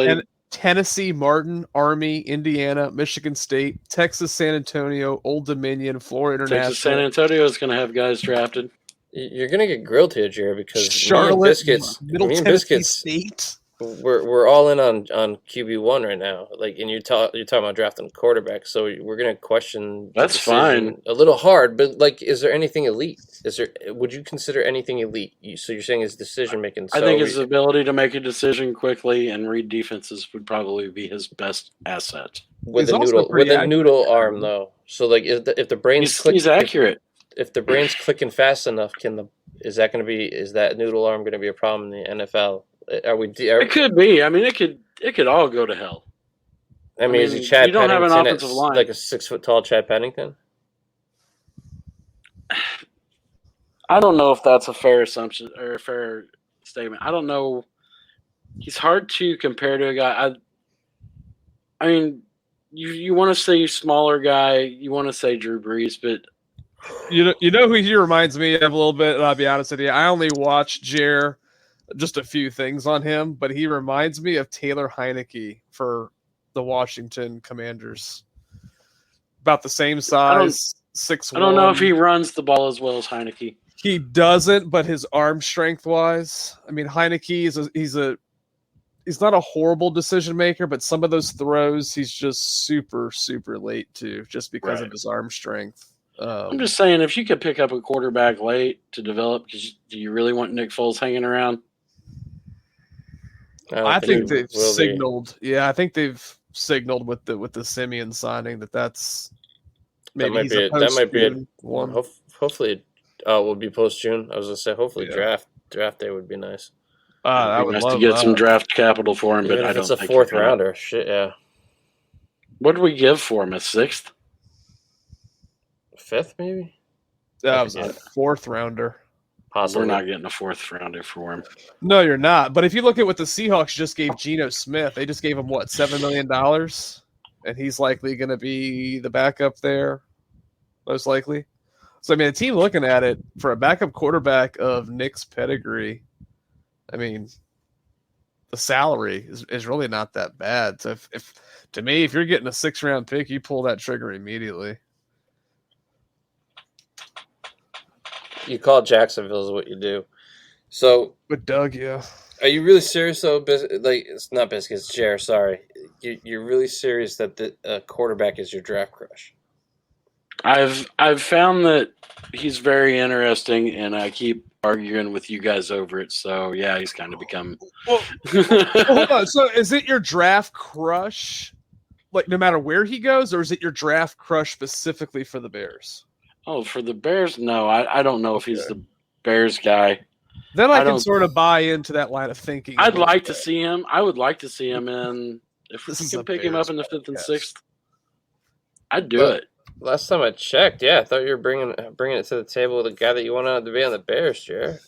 Speaker 4: Tennessee, Martin, Army, Indiana, Michigan State, Texas, San Antonio, Old Dominion, Florida International.
Speaker 3: Texas, San Antonio is going to have guys drafted.
Speaker 2: You're going to get grilled here, Jared, because
Speaker 4: Charlotte,
Speaker 2: Middle Tennessee State. We're all in on QB1 right now. Like, and you're talking about drafting quarterback, so we're going to question.
Speaker 3: That's fine.
Speaker 2: A little hard, but like, is there anything elite? Would you consider anything elite? So you're saying his decision making.
Speaker 3: I think his ability to make a decision quickly and read defenses would probably be his best asset.
Speaker 2: With a noodle arm, though. So like, if the brain's
Speaker 3: he's accurate.
Speaker 2: If the brain's clicking fast enough, is that noodle arm going to be a problem in the NFL?
Speaker 3: It could be. I mean, it could all go to hell.
Speaker 2: I mean, is he Chad
Speaker 3: you don't
Speaker 2: Pennington
Speaker 3: have an offensive line.
Speaker 2: Like a 6 foot tall Chad Pennington?
Speaker 3: I don't know if that's a fair assumption or a fair statement. I don't know. He's hard to compare to a guy. I mean, you want to say smaller guy, you want to say Drew Brees, but
Speaker 4: you know who he reminds me of a little bit. I'll be honest with you. I only watched Jer. Just a few things on him, but he reminds me of Taylor Heineke for the Washington Commanders. About the same size, 6'1".
Speaker 3: I don't know if he runs the ball as well as Heineke.
Speaker 4: He doesn't, but his arm strength wise, I mean, Heineke he's not a horrible decision maker, but some of those throws he's just super, super late to, just because of his arm strength.
Speaker 3: I'm just saying, if you could pick up a quarterback late to develop, do you really want Nick Foles hanging around?
Speaker 4: I think they've
Speaker 2: will be.
Speaker 4: signaled. Yeah, I think they've signaled with the Simeon signing that's maybe he's a
Speaker 2: that might be it.
Speaker 4: one.
Speaker 2: Hopefully, will be post June. I was gonna say hopefully
Speaker 4: Yeah.
Speaker 2: draft day would be nice.
Speaker 4: I
Speaker 3: It'd
Speaker 4: would
Speaker 3: be nice
Speaker 4: love
Speaker 3: to get
Speaker 4: that.
Speaker 3: some draft capital for him,
Speaker 2: Even
Speaker 3: but
Speaker 2: if
Speaker 3: I don't
Speaker 2: it's a
Speaker 3: think
Speaker 2: fourth
Speaker 3: you're gonna.
Speaker 2: rounder. Shit, yeah.
Speaker 3: What did we give for him? A sixth?
Speaker 2: Fifth, maybe.
Speaker 4: That was a fourth rounder.
Speaker 2: Possibly.
Speaker 3: We're not getting a fourth rounder for him.
Speaker 4: No, you're not. But if you look at what the Seahawks just gave Geno Smith, they just gave him what, $7 million, and he's likely going to be the backup there, most likely. So I mean, a team looking at it for a backup quarterback of Nick's pedigree, I mean, the salary is really not that bad. So if to me, if you're getting a 6th-round pick, you pull that trigger immediately.
Speaker 2: You call Jacksonville is what you do. So,
Speaker 4: But Doug, yeah.
Speaker 2: are you really serious though? Like, it's not Biscuits, Jer. Sorry, you're really serious that the quarterback is your draft crush?
Speaker 3: I've found that he's very interesting, and I keep arguing with you guys over it. So yeah, he's kind of become.
Speaker 4: Well, hold on. So is it your draft crush, like no matter where he goes, or is it your draft crush specifically for the Bears?
Speaker 3: Oh, for the Bears, no, I don't know if he's the Bears guy.
Speaker 4: Then I can
Speaker 3: don't-
Speaker 4: sort of buy into that line of thinking.
Speaker 3: I'd like to see him. I would like to see him in. If
Speaker 4: This
Speaker 3: we
Speaker 4: is
Speaker 3: can
Speaker 4: a
Speaker 3: pick him
Speaker 4: Bears
Speaker 3: up in the 5th and
Speaker 4: podcast.
Speaker 3: 6th, I'd do
Speaker 2: But-
Speaker 3: it.
Speaker 2: Last time I checked, yeah, I thought you were bringing it to the table with a guy that you wanted to be on the Bears, Jer.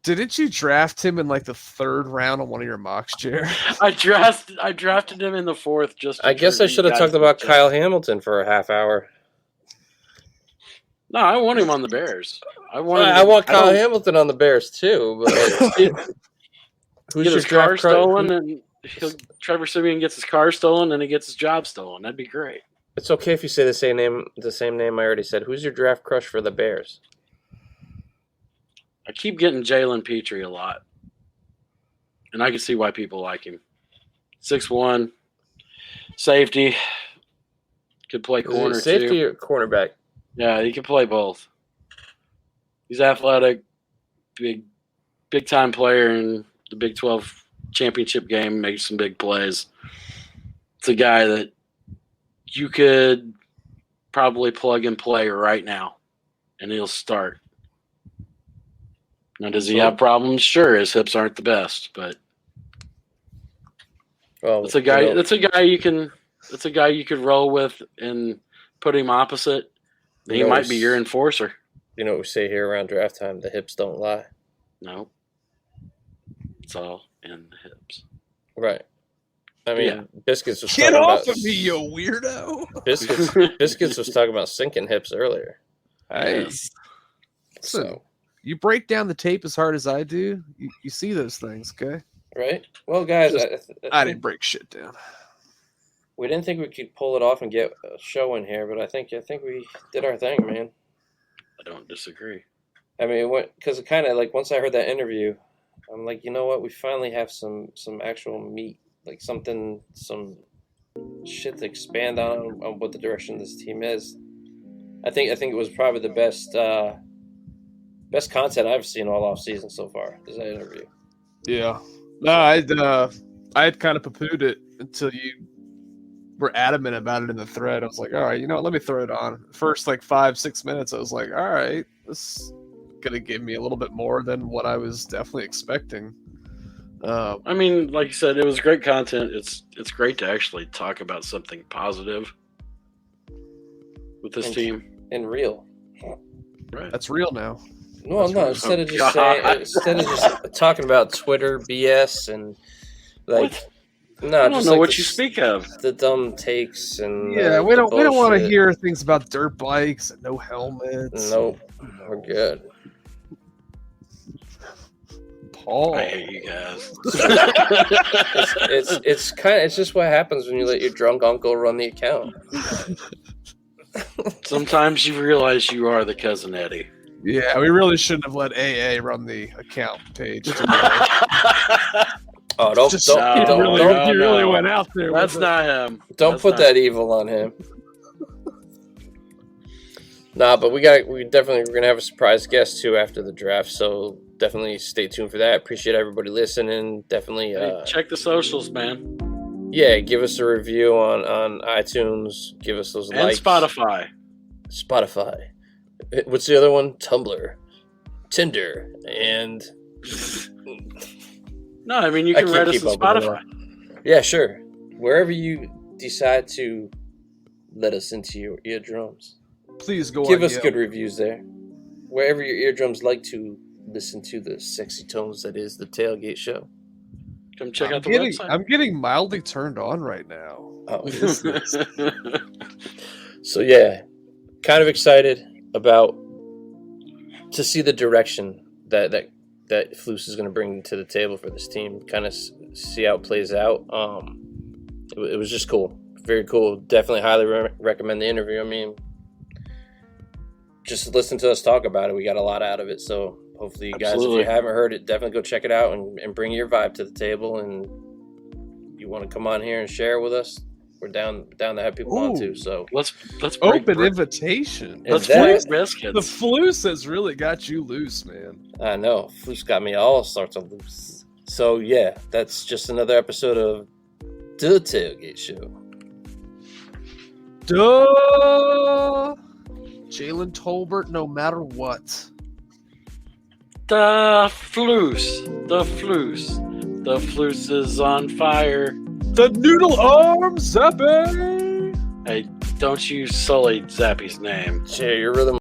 Speaker 4: Didn't you draft him in like the 3rd round on one of your mocks, Jared?
Speaker 3: I drafted him in the 4th. Just.
Speaker 2: I guess I should have talked about Kyle Hamilton for a half hour.
Speaker 3: No, I want him on the Bears. I want
Speaker 2: Kyle Hamilton on the Bears too. But who's
Speaker 3: Get
Speaker 2: your
Speaker 3: his car
Speaker 2: draft crush?
Speaker 3: stolen, and Trevor Simeon gets his car stolen, and he gets his job stolen. That'd be great.
Speaker 2: It's okay if you say the same name I already said. Who's your draft crush for the Bears?
Speaker 3: I keep getting Jalen Petrie a lot, and I can see why people like him. 6'1", safety, could play corner
Speaker 2: Is it safety
Speaker 3: too.
Speaker 2: or cornerback?
Speaker 3: Yeah, he can play both. He's athletic, big time player in the Big 12 championship game. Makes some big plays. It's a guy that you could probably plug and play right now, and he'll start. Now, does he have problems? Sure, his hips aren't the best, but
Speaker 2: Well,
Speaker 3: it's a guy. That's a guy you can. That's a guy you could roll with and put him opposite. He might be your enforcer.
Speaker 2: You know what we say here around draft time: the hips don't lie.
Speaker 3: No, it's all in the hips.
Speaker 2: Right. I mean,
Speaker 3: Yeah.
Speaker 2: Biscuits was
Speaker 4: Get
Speaker 2: talking
Speaker 4: off
Speaker 2: about
Speaker 4: of me, you weirdo!
Speaker 2: Biscuits was talking about sinking hips earlier.
Speaker 4: Hey,
Speaker 2: So
Speaker 4: you break down the tape as hard as I do, you see those things, okay?
Speaker 2: right. Well, guys,
Speaker 4: I didn't break shit down.
Speaker 2: we didn't think we could pull it off and get a show in here, but I think we did our thing, man.
Speaker 3: I don't disagree.
Speaker 2: I mean, it went because it kind of like once I heard that interview, I'm like, you know what? We finally have some actual meat, like some shit to expand on what the direction this team is. I think it was probably the best content I've seen all off season so far. Is that interview?
Speaker 4: Yeah. No, I had kind of poo-pooed it until you were adamant about it in the thread. I was like, all right, you know what? Let me throw it on. First, like 5-6 minutes, I was like, all right, this is gonna give me a little bit more than what I was definitely expecting.
Speaker 3: I mean, like you said, it was great content. It's great to actually talk about something positive with this team.
Speaker 2: And real.
Speaker 3: Right.
Speaker 4: That's real now.
Speaker 2: No, no. Instead of just talking about Twitter BS and like, no,
Speaker 3: I don't
Speaker 2: just
Speaker 3: know
Speaker 2: like
Speaker 3: what you speak of.
Speaker 2: the dumb takes and
Speaker 4: Yeah, we don't want to
Speaker 2: bullshit.
Speaker 4: hear things about dirt bikes and no helmets.
Speaker 2: Nope, we're good.
Speaker 4: Paul.
Speaker 3: I hate you guys.
Speaker 2: It's just what happens when you let your drunk uncle run the account.
Speaker 3: Sometimes you realize you are the cousin Eddie.
Speaker 4: Yeah, we really shouldn't have let AA run the account page.
Speaker 2: Oh, don't
Speaker 4: Just-
Speaker 2: don't
Speaker 3: No,
Speaker 2: don't,
Speaker 3: really-
Speaker 2: don't,
Speaker 4: he really
Speaker 3: no.
Speaker 4: went out there.
Speaker 3: That's
Speaker 4: with
Speaker 3: not him.
Speaker 2: don't
Speaker 3: That's
Speaker 2: put
Speaker 3: not-
Speaker 2: that evil on him. Nah, but we're gonna have a surprise guest too after the draft, so definitely stay tuned for that. Appreciate everybody listening. Definitely
Speaker 3: Hey, check the socials, man.
Speaker 2: yeah, give us a review on iTunes, give us those
Speaker 3: And
Speaker 2: likes.
Speaker 3: Spotify.
Speaker 2: What's the other one? Tumblr, Tinder, and
Speaker 3: No, I mean you
Speaker 2: I
Speaker 3: can
Speaker 2: can't
Speaker 3: rate us
Speaker 2: keep
Speaker 3: on
Speaker 2: up with them
Speaker 3: Spotify.
Speaker 2: yeah, sure. Wherever you decide to let us into your eardrums,
Speaker 4: Please go
Speaker 2: give
Speaker 4: on
Speaker 2: us
Speaker 4: Yelp.
Speaker 2: good reviews there. Wherever your eardrums like to listen to the sexy tones that is the Tailgate Show.
Speaker 3: Come check out the website.
Speaker 4: I'm getting mildly turned on right now.
Speaker 2: Oh, so yeah, kind of excited about to see the direction that Flus is going to bring to the table for this team. Kind of see how it plays out. It was just cool, very cool. Definitely highly recommend the interview. I mean, just listen to us talk about it. We got a lot out of it. So hopefully, you guys,
Speaker 3: Absolutely.
Speaker 2: if you haven't heard it, definitely go check it out and bring your vibe to the table. And you want to come on here and share with us, we're down to have people on too. So
Speaker 3: let's
Speaker 4: Open invitation.
Speaker 3: Let's
Speaker 2: that-
Speaker 3: break biscuits.
Speaker 4: The Flus has really got you loose, man.
Speaker 2: I know Flus got me all sorts of loose. So yeah, that's just another episode of The Tailgate Show.
Speaker 4: Duh. Jalen Tolbert, no matter what.
Speaker 3: The Flus is on fire.
Speaker 4: The noodle arm Zappe.
Speaker 3: Hey, don't you sully Zappy's name.
Speaker 2: Share your rhythm.